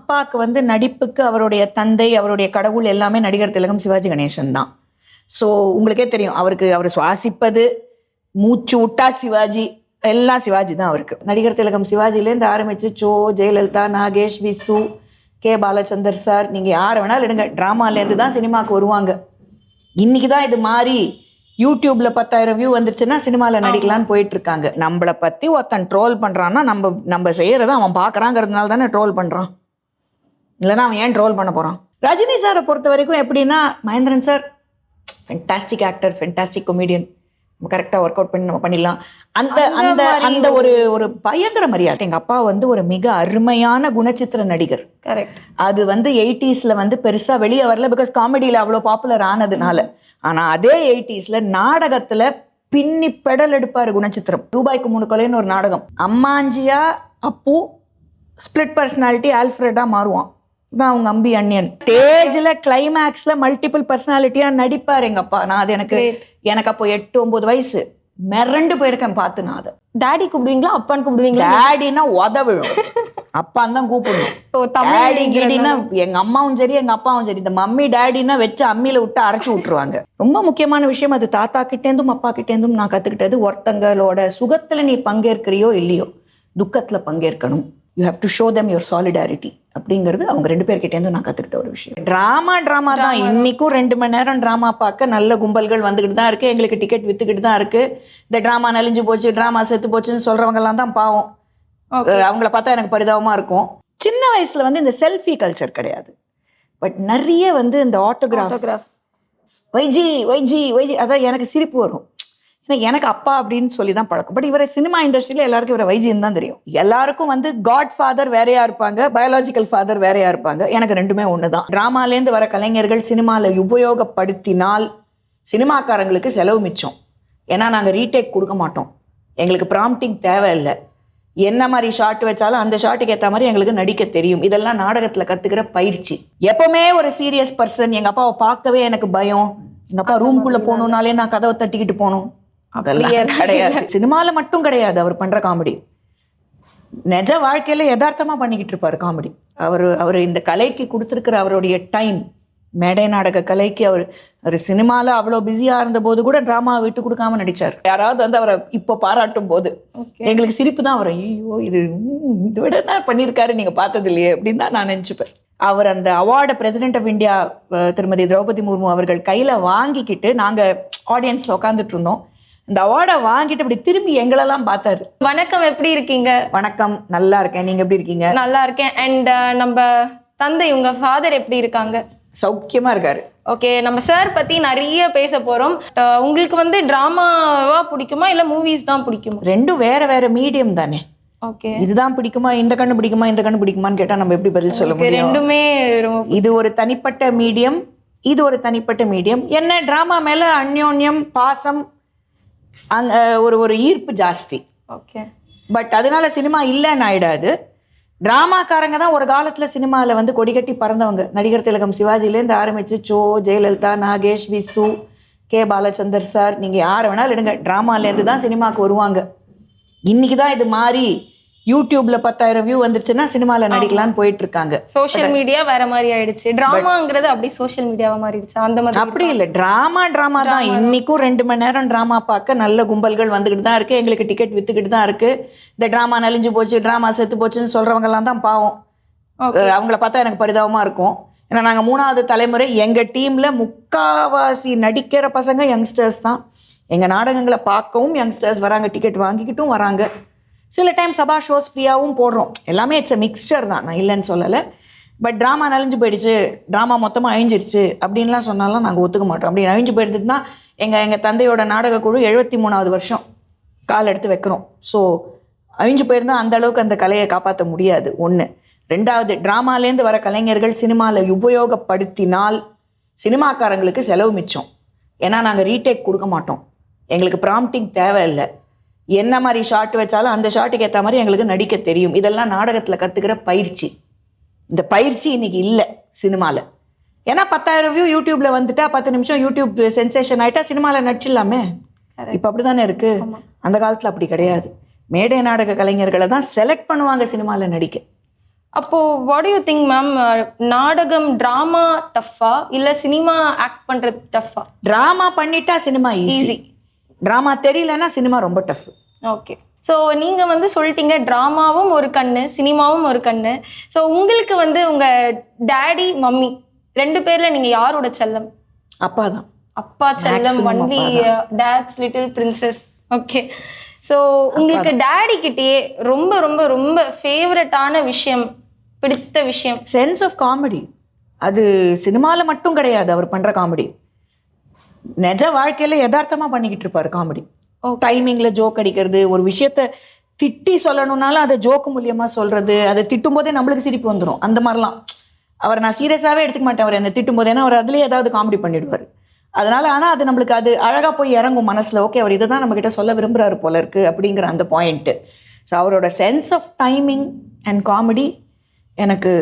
அப்பாவுக்கு வந்து நடிப்புக்கு அவருடைய தந்தை, அவருடைய கடவுள் எல்லாமே நடிகர் திலகம் சிவாஜி கணேசன் தான். ஸோ உங்களுக்கே தெரியும், அவர் சுவாசிப்பது, மூச்சு விட்டா சிவாஜி, எல்லாம் சிவாஜி தான் அவருக்கு. நடிகர் திலகம் சிவாஜிலேருந்து ஆரம்பிச்சு ஜெயலலிதா, நாகேஷ், விசு, கே பாலச்சந்தர் சார், நீங்கள் யாரை வேணாலும் எடுங்க, ட்ராமாலேருந்து தான் சினிமாவுக்கு வருவாங்க. இன்னைக்கு தான் இது மாறி யூடியூப்ல 10,000 வியூ வந்துருச்சுன்னா சினிமாவில் நடிக்கலான்னு போயிட்டு இருக்காங்க. நம்மளை பற்றி ஒருத்தன் ட்ரோல் பண்ணுறான்னா நம்ம செய்யறத அவன் பார்க்குறாங்கிறதுனால தானே ட்ரோல் பண்ணுறான். இல்லைன்னா அவன் ஏன் ட்ரோல் பண்ண போகிறான்? ரஜினி சாரை பொறுத்த வரைக்கும் எப்படின்னா, Mahendran sir fantastic actor, fantastic comedian, நம்ம கரெக்டாக ஒர்க் அவுட் பண்ணி நம்ம பண்ணிடலாம். அந்த அந்த அந்த ஒரு ஒரு பயங்கர மரியாதை. எங்கள் அப்பா வந்து ஒரு மிக அருமையான குணச்சித்திர நடிகர். கரெக்ட். அது வந்து 80s வந்து பெருசாக வெளியே வரல, பிகாஸ் காமெடியில் அவ்வளோ பாப்புலர் ஆனதுனால. ஆனால் அதே 80s நாடகத்தில் பின்னி பெடல் எடுப்பார் குணச்சித்திரம். ரூபாய்க்கு 3 கொலைன்னு ஒரு நாடகம். அம்மாஞ்சியா அப்பு ஸ்பிளிட் பர்சனாலிட்டி ஆல்ஃப்ரெடாக மாறுவான். தான் அவங்க அம்பி அண்ணியன். ஸ்டேஜில் கிளைமேக்ஸில் மல்டிபிள் பர்சனாலிட்டியாக நடிப்பார் எங்கள் அப்பா. நான் அது எனக்கு அப்போ 8-9 வயசு, மிரண்டு போயிருக்கேன் பார்த்து. நான் அதை டாடி கூப்பிடுவீங்களா, அப்பான்னு கூப்பிடுவீங்களா? டாடினா உதவிடும், அப்பான்னு தான் கூப்பிடணும். டாடி கீடினா எங்க அம்மாவும் சரி எங்க அப்பாவும் சரி. இந்த மம்மி டாடினா வச்சு அம்மியில விட்டு அரைச்சு விட்டுருவாங்க. ரொம்ப முக்கியமான விஷயம் அது. தாத்தா கிட்டேந்தும் அப்பா கிட்டேந்தும் நான் கத்துக்கிட்டது, ஒருத்தங்களோட சுகத்துல நீ பங்கேற்கிறியோ இல்லையோ, துக்கத்துல பங்கேற்கணும். You have to show them your solidarity அப்படிங்கிறது அவங்க 2 பேர்கிட்டேருந்து நான் கற்றுக்கிட்ட ஒரு விஷயம். ட்ராமா தான். இன்னைக்கும் 2 மணி நேரம் ட்ராமா பார்க்க நல்ல கும்பல்கள் வந்துக்கிட்டு தான் இருக்குது. எங்களுக்கு டிக்கெட் விற்றுக்கிட்டு தான் இருக்குது. இந்த ட்ராமா நலிஞ்சு போச்சு, ட்ராமா செத்து போச்சுன்னு சொல்கிறவங்கலாம் தான் பாவம். அவங்கள பார்த்தா எனக்கு பரிதாபமாக இருக்கும். சின்ன வயசில் வந்து இந்த செல்ஃபி கல்ச்சர் கிடையாது, பட் நிறைய வந்து இந்த ஆட்டோகிராஃப் வைஜி வைஜி வைஜி, அதான் எனக்கு சிரிப்பு வரும். ஏன்னா எனக்கு அப்பா அப்படின்னு சொல்லி தான் பழக்கம். பட் இவரை சினிமா இண்டஸ்ட்ரியில் எல்லாருக்கும் இவரை வைஜின்னு தான் தெரியும். எல்லாருக்கும் வந்து காட் ஃபாதர் வேறையா இருப்பாங்க, பயாலஜிக்கல் ஃபாதர் வேறையா இருப்பாங்க. எனக்கு 2மே ஒன்று தான். ட்ராமாலேருந்து வர கலைஞர்கள் சினிமாவில் உபயோகப்படுத்தினால் சினிமாக்காரங்களுக்கு செலவு மிச்சம். ஏன்னா நாங்கள் ரீடேக் கொடுக்க மாட்டோம், எங்களுக்கு ப்ராம்ப்டிங் தேவையில்லை. என்ன மாதிரி ஷாட் வச்சாலும் அந்த ஷாட்டுக்கு ஏற்ற மாதிரி எங்களுக்கு நடிக்க தெரியும். இதெல்லாம் நாடகத்தில் கற்றுக்கிற பயிற்சி. எப்பவுமே ஒரு சீரியஸ் பர்சன். எங்கள் அப்பாவை பார்க்கவே எனக்கு பயம். எங்கள் அப்பா ரூம்குள்ளே போகணுன்னாலே நான் கதவை தட்டிக்கிட்டு போகணும். அதெல்லாம் கிடையாது. சினிமாவில் மட்டும் கிடையாது அவர் பண்ணுற காமெடி. நிஜ வாழ்க்கையில் யதார்த்தமாக பண்ணிக்கிட்டு இருப்பார் காமெடி. அவர் இந்த கலைக்கு கொடுத்துருக்கிற அவருடைய டைம், மேடை நாடக கலைக்கு அவர் சினிமாவில் அவ்வளோ பிஸியாக இருந்தபோது கூட ட்ராமாவை விட்டு கொடுக்காம நடித்தார். யாராவது வந்து அவரை இப்போ பாராட்டும் போது எங்களுக்கு சிரிப்பு தான் வரும். ஐயோ இது விட என்ன பண்ணியிருக்காரு நீங்கள் பார்த்தது இல்லையே அப்படின்னு தான் நான் நினச்சிப்பேன். அவர் அந்த அவார்டை பிரசிடென்ட் ஆஃப் இந்தியா திருமதி திரௌபதி முர்மு அவர்கள் கையில் வாங்கிக்கிட்டு நாங்கள் ஆடியன்ஸில் உட்காந்துட்டு இருந்தோம். இந்த அவார்டை வாங்கிட்டு அப்படி திரும்பி எங்களெல்லாம் பார்த்தாரு. வணக்கம், எப்படி இருக்கீங்க? வணக்கம், நல்லா இருக்கேன், நீங்க எப்படி இருக்கீங்க? நல்லா இருக்கேன். அண்ட் நம்ம தந்தை, உங்க ஃபாதர் எப்படி இருக்காங்க? சௌக்கியமா இருக்காரு. ஓகே, நம்ம சார் பத்தி நிறைய பேச போறோம். உங்களுக்கு வந்து டிராமாவா பிடிக்குமா இல்ல மூவிஸ் தான் பிடிக்குமா? ரெண்டும் வேற வேற மீடியம் தானே. ஓகே, இதுதான் பிடிக்குமா, இந்த கண்ணு பிடிக்குமா, இந்த கண்ணு பிடிக்குமான்னு கேட்டா நம்ம எப்படி பதில் சொல்ல முடியும்? ரெண்டுமே இது ஒரு தனிப்பட்ட மீடியம், இது ஒரு தனிப்பட்ட மீடியம். என்ன டிராமா மேல அந்யோன்யம், பாசம், அங்க ஒரு ஈர்ப்பு ஜாஸ்தி. ஓகே, பட் அதனால சினிமா இல்லைன்னு ஆயிடாது. டிராமாக்காரங்க தான் ஒரு காலத்தில் சினிமாவில் வந்து கொடிகட்டி பறந்தவங்க. நடிகர் திலகம் சிவாஜிலேருந்து ஆரம்பிச்சு ஜெயலலிதா, நாகேஷ், விசு, கே பாலச்சந்தர் சார், நீங்கள் யாரை வேணாலும் எடுங்க, ட்ராமாலேருந்து தான் சினிமாவுக்கு வருவாங்க. இன்னைக்கு தான் இது மாறி யூடியூப்ல 10,000 வியூ வந்துருச்சுன்னா சினிமாவில் நடிக்கலான்னு போயிட்டு இருக்காங்க. சோஷியல் மீடியா வேற மாதிரி ஆயிடுச்சு. டிராமாங்கிறது அப்படி சோஷியல் மீடியாவா மாறிடுச்சு அந்த மாதிரி? அப்படி இல்லை, ட்ராமா தான். இன்னைக்கும் 2 மணி நேரம் ட்ராமா பார்க்க நல்ல கும்பல்கள் வந்துக்கிட்டு தான் இருக்கு. எங்களுக்கு டிக்கெட் வித்துக்கிட்டு தான் இருக்கு. இந்த ட்ராமா நலிஞ்சு போச்சு, ட்ராமா செத்து போச்சுன்னு சொல்றவங்கலாம் தான் பாவம். அவங்கள பார்த்தா எனக்கு பரிதாபமா இருக்கும். ஏன்னா நாங்கள் 3வது தலைமுறை. எங்கள் டீம்ல முக்காவாசி நடிக்கிற பசங்க யங்ஸ்டர்ஸ் தான். எங்கள் நாடகங்களை பார்க்கவும் யங்ஸ்டர்ஸ் வராங்க, டிக்கெட் வாங்கிக்கிட்டும் வராங்க. சில டைம் சபா ஷோஸ் ஃப்ரீயாகவும் போடுறோம். எல்லாமே இட்ஸ் அ மிக்சர் தான், நான் இல்லைன்னு சொல்லலை. பட் ட்ராமா நலிஞ்சு போயிடுச்சு, ட்ராமா மொத்தமாக அழிஞ்சிருச்சு அப்படின்லாம் சொன்னாலும் நாங்கள் ஒத்துக்க மாட்டோம். அப்படி அழிஞ்சு போயிடுதுன்னா எங்கள் தந்தையோட நாடக குழு 73வது வருஷம் கால் எடுத்து வைக்கிறோம். ஸோ அழிஞ்சு போயிருந்தால் அந்த அளவுக்கு அந்த கலையை காப்பாற்ற முடியாது. 1. 2வது, ட்ராமாலேருந்து வர கலைஞர்கள் சினிமாவில் உபயோகப்படுத்தினால் சினிமாக்காரங்களுக்கு செலவு மிச்சம். ஏன்னா நாங்கள் ரீடேக் கொடுக்க மாட்டோம், எங்களுக்கு ப்ராம்ப்டிங் தேவையில்லை. என்ன மாதிரி ஷாட் வச்சாலும் அந்த ஷாட்டுக்கு ஏற்ற மாதிரி எங்களுக்கு நடிக்க தெரியும். இதெல்லாம் நாடகத்தில் கற்றுக்கிற பயிற்சி. இந்த பயிற்சி இன்னைக்கு இல்லை சினிமாவில். ஏன்னா 10,000 வியூ யூடியூப்ல வந்துட்டா 10 நிமிஷம் யூடியூப் சென்சேஷன் ஆகிட்டா சினிமாவில் நடிச்சிடலாமே. இப்போ அப்படி தானே இருக்கு. அந்த காலத்தில் அப்படி கிடையாது. மேடை நாடக கலைஞர்களை தான் செலக்ட் பண்ணுவாங்க சினிமாவில் நடிக்க. அப்போ வாட் யூ திங்க் மேம், நாடகம் டிராமா டஃபா இல்ல சினிமா ஆக்ட் பண்றது டஃபா? டிராமா பண்ணிட்டா சினிமா ஈஸி, டிராமா தெரியலன்னா சினிமா ரொம்ப டஃப். ஓகே. ஸோ நீங்க வந்து சொல்லிட்டீங்க டிராமாவும் ஒரு கண்ணு சினிமாவும் ஒரு கண்ணு. ஸோ உங்களுக்கு வந்து உங்க டேடி மம்மி 2 பேர்ல நீங்க யாரோட செல்லம்? அப்பா தான். அப்பா செல்லம், only dad's little princess. Okay. So உங்களுக்கு டேடி கிட்டேயே ரொம்ப ரொம்ப ரொம்ப ஃபேவரட்டான விஷயம், பிடித்த விஷயம்? Sense of comedy. அது சினிமாவில் மட்டும் கிடையாது, அவர் பண்ணுற காமெடி நிஜ வாழ்க்கையில் யதார்த்தமாக பண்ணிக்கிட்டு இருப்பார் காமெடி. டைமிங்கில் ஜோக் அடிக்கிறது, ஒரு விஷயத்த திட்டி சொல்லணும்னாலும் அதை ஜோக்கு மூலியமாக சொல்கிறது, அதை திட்டும் போதே நம்மளுக்கு சிரிப்பு வந்துடும். அந்த மாதிரிலாம் அவர் நான் சீரியஸாகவே எடுத்துக்க மாட்டேன் அவர் என்னை திட்டும் போது, ஏன்னா அவர் அதுலேயே ஏதாவது காமெடி பண்ணிடுவார். அதனால ஆனால் அது நம்மளுக்கு அது அழகாக போய் இறங்கும் மனசில். ஓகே, அவர் இதை தான் நம்மக்கிட்ட சொல்ல விரும்புகிறாரு போல இருக்கு அப்படிங்கிற அந்த பாயிண்ட்டு. ஸோ அவரோட sense of timing and comedy எனக்கு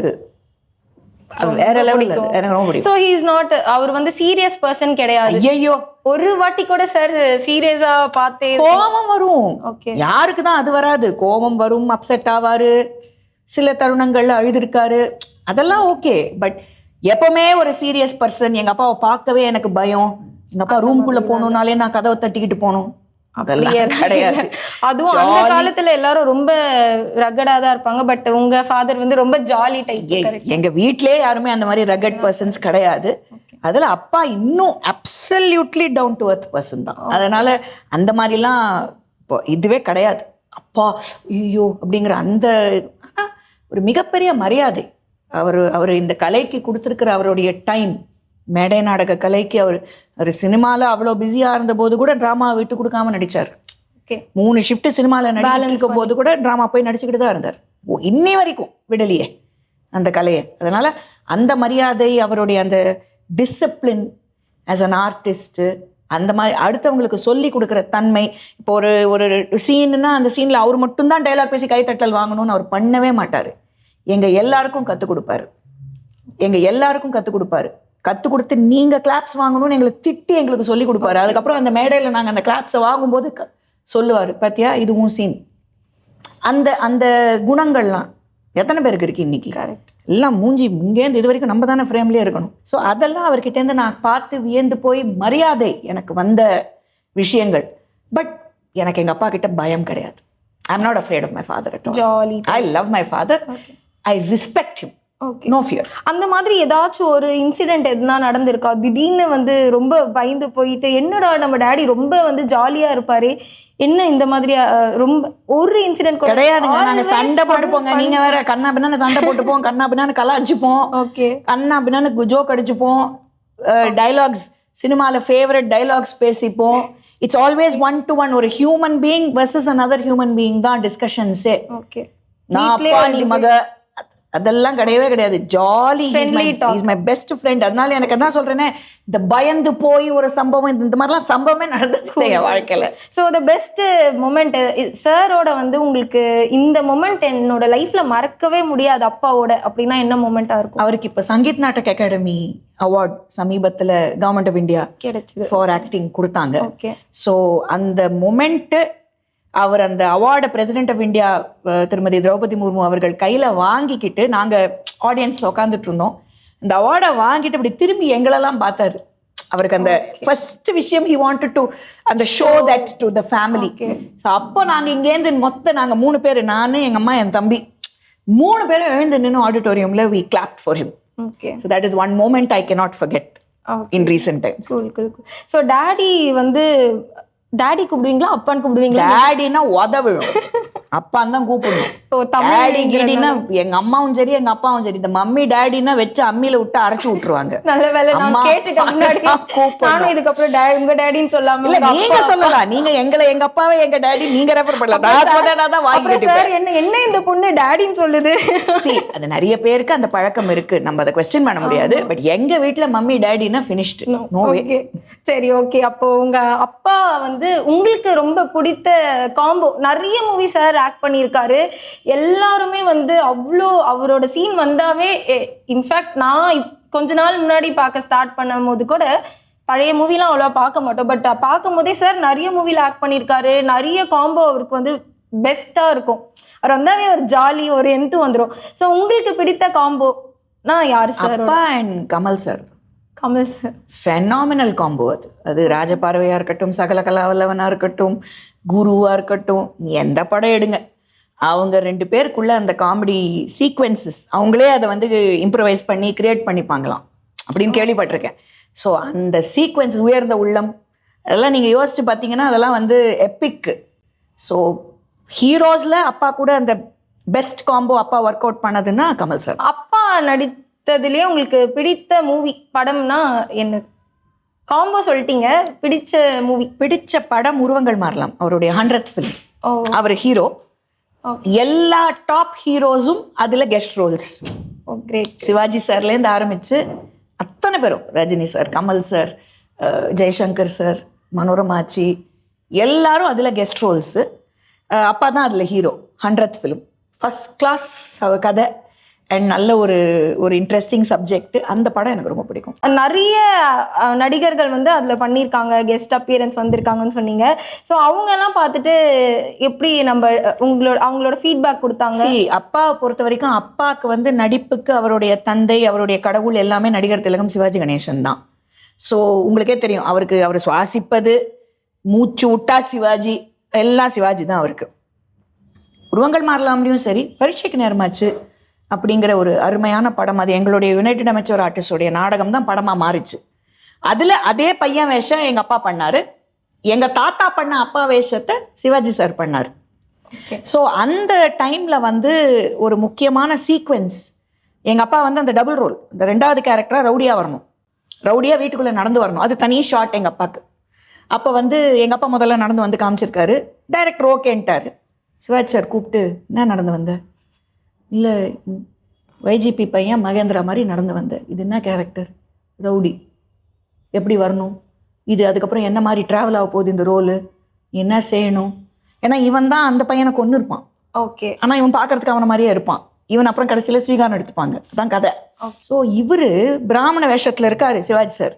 வேற லெவலில் எனக்கு ரொம்ப பிடிக்கும். ஸோ ஹி இஸ் நாட், அவர் வந்து சீரியஸ் பர்சன் கிடையாது. ஐயோ, ஒரு வாட்டி கூட சார் சீரியஸா பார்த்தே கோபம் வரும். ஓகே, யாருக்கு தான் அது வராது? கோபம் வரும், அப்செட் ஆவாரு, சில தருணங்கள்ல அழுதுருக்காரு, அதெல்லாம் ஓகே. பட் எப்பவுமே ஒரு சீரியஸ் பர்சன். எங்க அப்பாவை பார்க்கவே எனக்கு பயம். எங்க அப்பா ரூம்குள்ள போகணும்னாலே நான் கதவை தட்டிக்கிட்டு போகணும், அதெல்லாம் கிடையாது. அதுவும் அந்த காலத்துல எல்லாரும் ரொம்ப ரகடா தான் இருப்பாங்க. பட் உங்க ஃபாதர் வந்து ரொம்ப ஜாலி டைப். எங்க வீட்லயே யாருமே அந்த மாதிரி ரகட் பர்சன்ஸ் கிடையாது. அதுல அப்பா இன்னும் absolutely down to earth person தான். அதனால அந்த மாதிரிலாம் இப்போ இதுவே கிடையாது. அப்பா ஐயோ அப்படிங்கிற அந்த ஒரு மிகப்பெரிய மரியாதை அவர் இந்த கலைக்கு கொடுத்துருக்கிற அவருடைய டைம். மேடை நாடக கலைக்கு அவர் சினிமாவில் அவ்வளோ பிஸியாக இருந்த போது கூட ட்ராமா விட்டு கொடுக்காம நடித்தார். 3 ஷிஃப்ட் சினிமாவில் நடிக்கும் போது கூட ட்ராமா போய் நடிச்சுக்கிட்டு தான் இருந்தார். இன்னி வரைக்கும் விடலையே அந்த கலையை. அதனால் அந்த மரியாதை, அவருடைய அந்த டிசிப்ளின் ஆஸ் அன் ஆர்டிஸ்ட்டு, அந்த மாதிரி அடுத்தவங்களுக்கு சொல்லி கொடுக்குற தன்மை. இப்போ ஒரு சீனுன்னா அந்த சீனில் அவர் மட்டும்தான் டைலாக் பேசி கைத்தட்டல் வாங்கணும்னு அவர் பண்ணவே மாட்டார். எங்கள் எல்லாருக்கும் கற்றுக் கொடுப்பாரு. கற்றுக் கொடுத்து நீங்கள் கிளாப்ஸ் வாங்கணும்னு எங்களை திட்டி எங்களுக்கு சொல்லி கொடுப்பாரு. அதுக்கப்புறம் அந்த மேடையில் நாங்கள் அந்த கிளாப்ஸை வாங்கும்போது சொல்லுவார், பார்த்தியா இது உன் சீன். அந்த குணங்கள்லாம் எத்தனை பேருக்கு இருக்கு இன்னைக்கு? கரெக்ட். எல்லாம் மூஞ்சி இங்கேருந்து இது வரைக்கும் நம்ம தானே ஃப்ரேம்லேயே இருக்கணும். ஸோ அதெல்லாம் அவர்கிட்டேருந்து நான் பார்த்து வியந்து போய் மரியாதை எனக்கு வந்த விஷயங்கள். பட் எனக்கு எங்கள் அப்பா கிட்ட பயம் கிடையாது. I am not afraid of my father at all. I love my father. I respect him. No fear. அந்த மாதிரி ஏதாச்சும் ஒரு இன்சிடென்ட் எதுனா நடந்திருக்கா? திடீர்னு வந்து ரொம்ப பயந்து போயிட்டு, என்னடா நம்ம டேடி ரொம்ப வந்து ஜாலியா இருப்பாரு, என்ன இந்த மாதிரி ரொம்ப ஒரு இன்சிடென்ட் கிடையாதுங்க. நாங்க சண்டை போட்டுப்போங்க. நீங்க வேற கண்ணா பின்னான்னு சண்டை போட்டுப்போம், கண்ணா பின்னான்னு கலாச்சிப்போம், ஓகே, கண்ணா பின்னான்னு ஜோக் அடிச்சுப்போம், டைலாக்ஸ் சினிமால ஃபேவரட் டைலாக்ஸ் பேசிப்போம். It's always 1-to-1. ஒரு human being versus another human being தான் டிஸ்கஷன்ஸே. ஓகே, நான் அப்பா நீ மக அதெல்லாம் கிடையவே கிடையாது. Jolly, is my best friend. அதனால எனக்கு என்ன சொல்றேனே, இந்த பயந்து போய் ஒரு சம்பவம் இந்த மாதிரிலாம் சம்பவமே நடந்தது என் வாழ்க்கையில. ஸோ த பெஸ்ட் மொமெண்ட் சாரோட வந்து உங்களுக்கு இந்த மொமெண்ட் என்னோட லைஃப்ல மறக்கவே முடியாது அப்பாவோட அப்படின்னா என்ன மொமெண்டா இருக்கும்? அவருக்கு இப்ப சங்கீத் நாடக் அகாடமி அவார்ட் சமீபத்துல கவர்மெண்ட் ஆஃப் இந்தியா கிடைச்சது ஃபார் ஆக்டிங் கொடுத்தாங்க. ஓகே. ஸோ அந்த மொமெண்ட் அவர் அந்த அவார்டை பிரசிடென்ட் ஆஃப் இந்தியா திருமதி திரௌபதி முர்மு அவர்கள் கையில் வாங்கிக்கிட்டு நாங்கள் ஆடியன்ஸில் உட்காந்துட்டு இருந்தோம். அந்த அவார்டை வாங்கிட்டு அப்படி திரும்பி எங்களெல்லாம் பார்த்தாரு. அவருக்கு அந்த ஃபர்ஸ்ட் விஷயம் ஹி வாண்டட் டு அந்த show that to the family. So அப்போ நாங்கள் இங்கேருந்து நாங்கள் 3 பேர், நான் எங்கள் அம்மா என் தம்பி 3 பேரும் எழுந்து நின்று ஆடிட்டோரியமில் we clapped for him. Okay. So that is one moment I cannot forget in recent times. So daddy வந்து டாடி கூப்பிடுவீங்களா அப்பான்னு கூப்பிடுவீங்களா? டாடினா உதவிடும், அப்பான்னு தான் கூப்பிடணும். டாடி கீடினா எங்க அம்மாவும் சரி எங்க அப்பாவும் சரி, இந்த மம்மி டாடினா வச்சு அம்மியில விட்டு அரைச்சு விட்டுருவாங்க. நல்ல வேலை நான் கேட்டுட்டேன் முன்னாடி. நானும் இதுக்கப்புறம் உங்க டாடின்னு சொல்லாம இல்ல நீங்க சொல்லலாம். நீங்க எங்க அப்பாவை எங்க டாடி நீங்க ரெஃபர் பண்ணலாம். நான் சொன்னேனாதான் வாங்கிட்டு சார் என்ன இந்த பொண்ணு டாடின்னு சொல்லுது. சரி, அது நிறைய பேருக்கு அந்த பழக்கம் இருக்கு, நம்ம அதை क्वेश्चन பண்ண முடியாது. பட் எங்க வீட்ல மம்மி டாடினா ஃபினிஷ்ட், நோ வே. சரி, ஓகே. அப்போ உங்க அப்பா வந்து உங்களுக்கு ரொம்ப பிடித்த காம்போ, நிறைய மூவி சார் ஆக்ட் பண்ணியிருக்காரு, எல்லாருமே வந்து அவ்வளோ அவரோட சீன் வந்தாவே, இன்ஃபேக்ட் நான் கொஞ்ச நாள் முன்னாடி பார்க்க ஸ்டார்ட் பண்ணும் போது கூட பழைய மூவிலாம் அவ்வளோ பார்க்க மாட்டோம். பட் பார்க்கும் போதே சார் நிறைய மூவியில் ஆக்ட் பண்ணியிருக்காரு, நிறைய காம்போ அவருக்கு வந்து பெஸ்ட்டாக இருக்கும். அவர் வந்தாவே ஒரு ஜாலி ஒரு எந்து வந்துடும். ஸோ உங்களுக்கு பிடித்த காம்போனா யார் சார்? அப்பா and Kamal sir. Kamal sir phenomenal combo. அது ராஜபார்வையாக இருக்கட்டும், சகல கலாவல்லவனாக இருக்கட்டும், குருவாக இருக்கட்டும், எந்த படம் எடுங்க, அவங்க 2 பேருக்குள்ள அந்த காமெடி சீக்வென்சஸ் அவங்களே அதை வந்து இம்ப்ரவைஸ் பண்ணி கிரியேட் பண்ணிப்பாங்களாம் அப்படின்னு கேள்விப்பட்டிருக்கேன். ஸோ அந்த சீக்வென்ஸ், உயர்ந்த உள்ளம், அதெல்லாம் நீங்கள் யோசிச்சு பார்த்தீங்கன்னா அதெல்லாம் வந்து எப்பிக். ஸோ ஹீரோஸில் அப்பா கூட அந்த பெஸ்ட் காம்போ அப்பா ஒர்க் அவுட் பண்ணதுன்னா கமல் சார். அப்பா நடித்ததுலேயே உங்களுக்கு பிடித்த மூவி படம்னா என்ன? காம்போ சொல்லிட்டீங்க, பிடிச்ச மூவி. பிடிச்ச படம் உருவங்கள் மாறலாம், அவருடைய 100th ஃபிலிம். ஓ, அவர் ஹீரோ. எல்லா டாப் ஹீரோஸும் அதில் guest roles. Oh great. Sivaji சார்லேருந்து ஆரம்பித்து அத்தனை பேரும், Rajini sir, Kamal sir, Jaishankar sir, மனோரமாச்சி, எல்லாரும் அதில் கெஸ்ட் ரோல்ஸு. அப்பா தான் அதில் hero. 100th film first class கதை அண்ட் நல்ல ஒரு இன்ட்ரெஸ்டிங் சப்ஜெக்ட். அந்த படம் எனக்கு ரொம்ப பிடிக்கும். நிறைய நடிகர்கள் வந்து அதில் பண்ணியிருக்காங்க, கெஸ்ட் அப்பியரன்ஸ் வந்திருக்காங்கன்னு சொன்னீங்க. ஸோ அவங்கெல்லாம் பார்த்துட்டு எப்படி அவங்களோட ஃபீட்பேக் கொடுத்தாங்க? அப்பாவை பொறுத்த வரைக்கும் அப்பாவுக்கு வந்து நடிப்புக்கு அவருடைய தந்தை, அவருடைய கடவுள் எல்லாமே நடிகர் திலகம் சிவாஜி கணேசன் தான். ஸோ உங்களுக்கே தெரியும், அவர் சுவாசிப்பது, மூச்சு விட்டா சிவாஜி, எல்லாம் சிவாஜி தான் அவருக்கு. உருவங்கள் மாறலாம்லையும் சரி, பரீட்சைக்கு நேரமாச்சு அப்படிங்கிற ஒரு அருமையான படம். அது எங்களுடைய யுனைடெட் அமைச்சர் ஆர்டிஸ்டோடைய நாடகம் தான் படமாக மாறிச்சு. அதில் அதே பையன் வேஷம் எங்கள் அப்பா பண்ணார். எங்கள் தாத்தா பண்ண அப்பா வேஷத்தை சிவாஜி சார் பண்ணார். ஸோ அந்த டைமில் வந்து ஒரு முக்கியமான சீக்வென்ஸ், எங்கள் அப்பா வந்து அந்த டபுள் ரோல், இந்த 2வது கேரக்டராக ரவுடியாக வரணும், ரவுடியாக வீட்டுக்குள்ளே நடந்து வரணும். அது தனி ஷாட் எங்கள் அப்பாவுக்கு. அப்போ வந்து எங்கள் அப்பா முதல்ல நடந்து வந்து காமிச்சிருக்காரு. டைரக்டர் ஓகேன்ட்டார். சிவாஜி சார் கூப்பிட்டு, என்ன நடந்து வந்த? இல்லை, YGP பையன் மகேந்திரா மாதிரி நடந்து வந்த. இது என்ன கேரக்டர்? ரவுடி. எப்படி வரணும் இது? அதுக்கப்புறம் என்ன மாதிரி ட்ராவல் ஆக போகுது இந்த ரோலு? என்ன செய்யணும்? ஏன்னா இவன் தான் அந்த பையனை கொண்டு இருப்பான். ஓகே. ஆனால் இவன் பார்க்கறதுக்கு அவனை மாதிரியே இருப்பான். இவன் அப்புறம் கடைசியில் ஸ்வீகாரம் எடுத்துப்பாங்க. அதான் கதை. ஸோ இவர் பிராமண வேஷத்தில் இருக்காரு சிவாஜி சார்.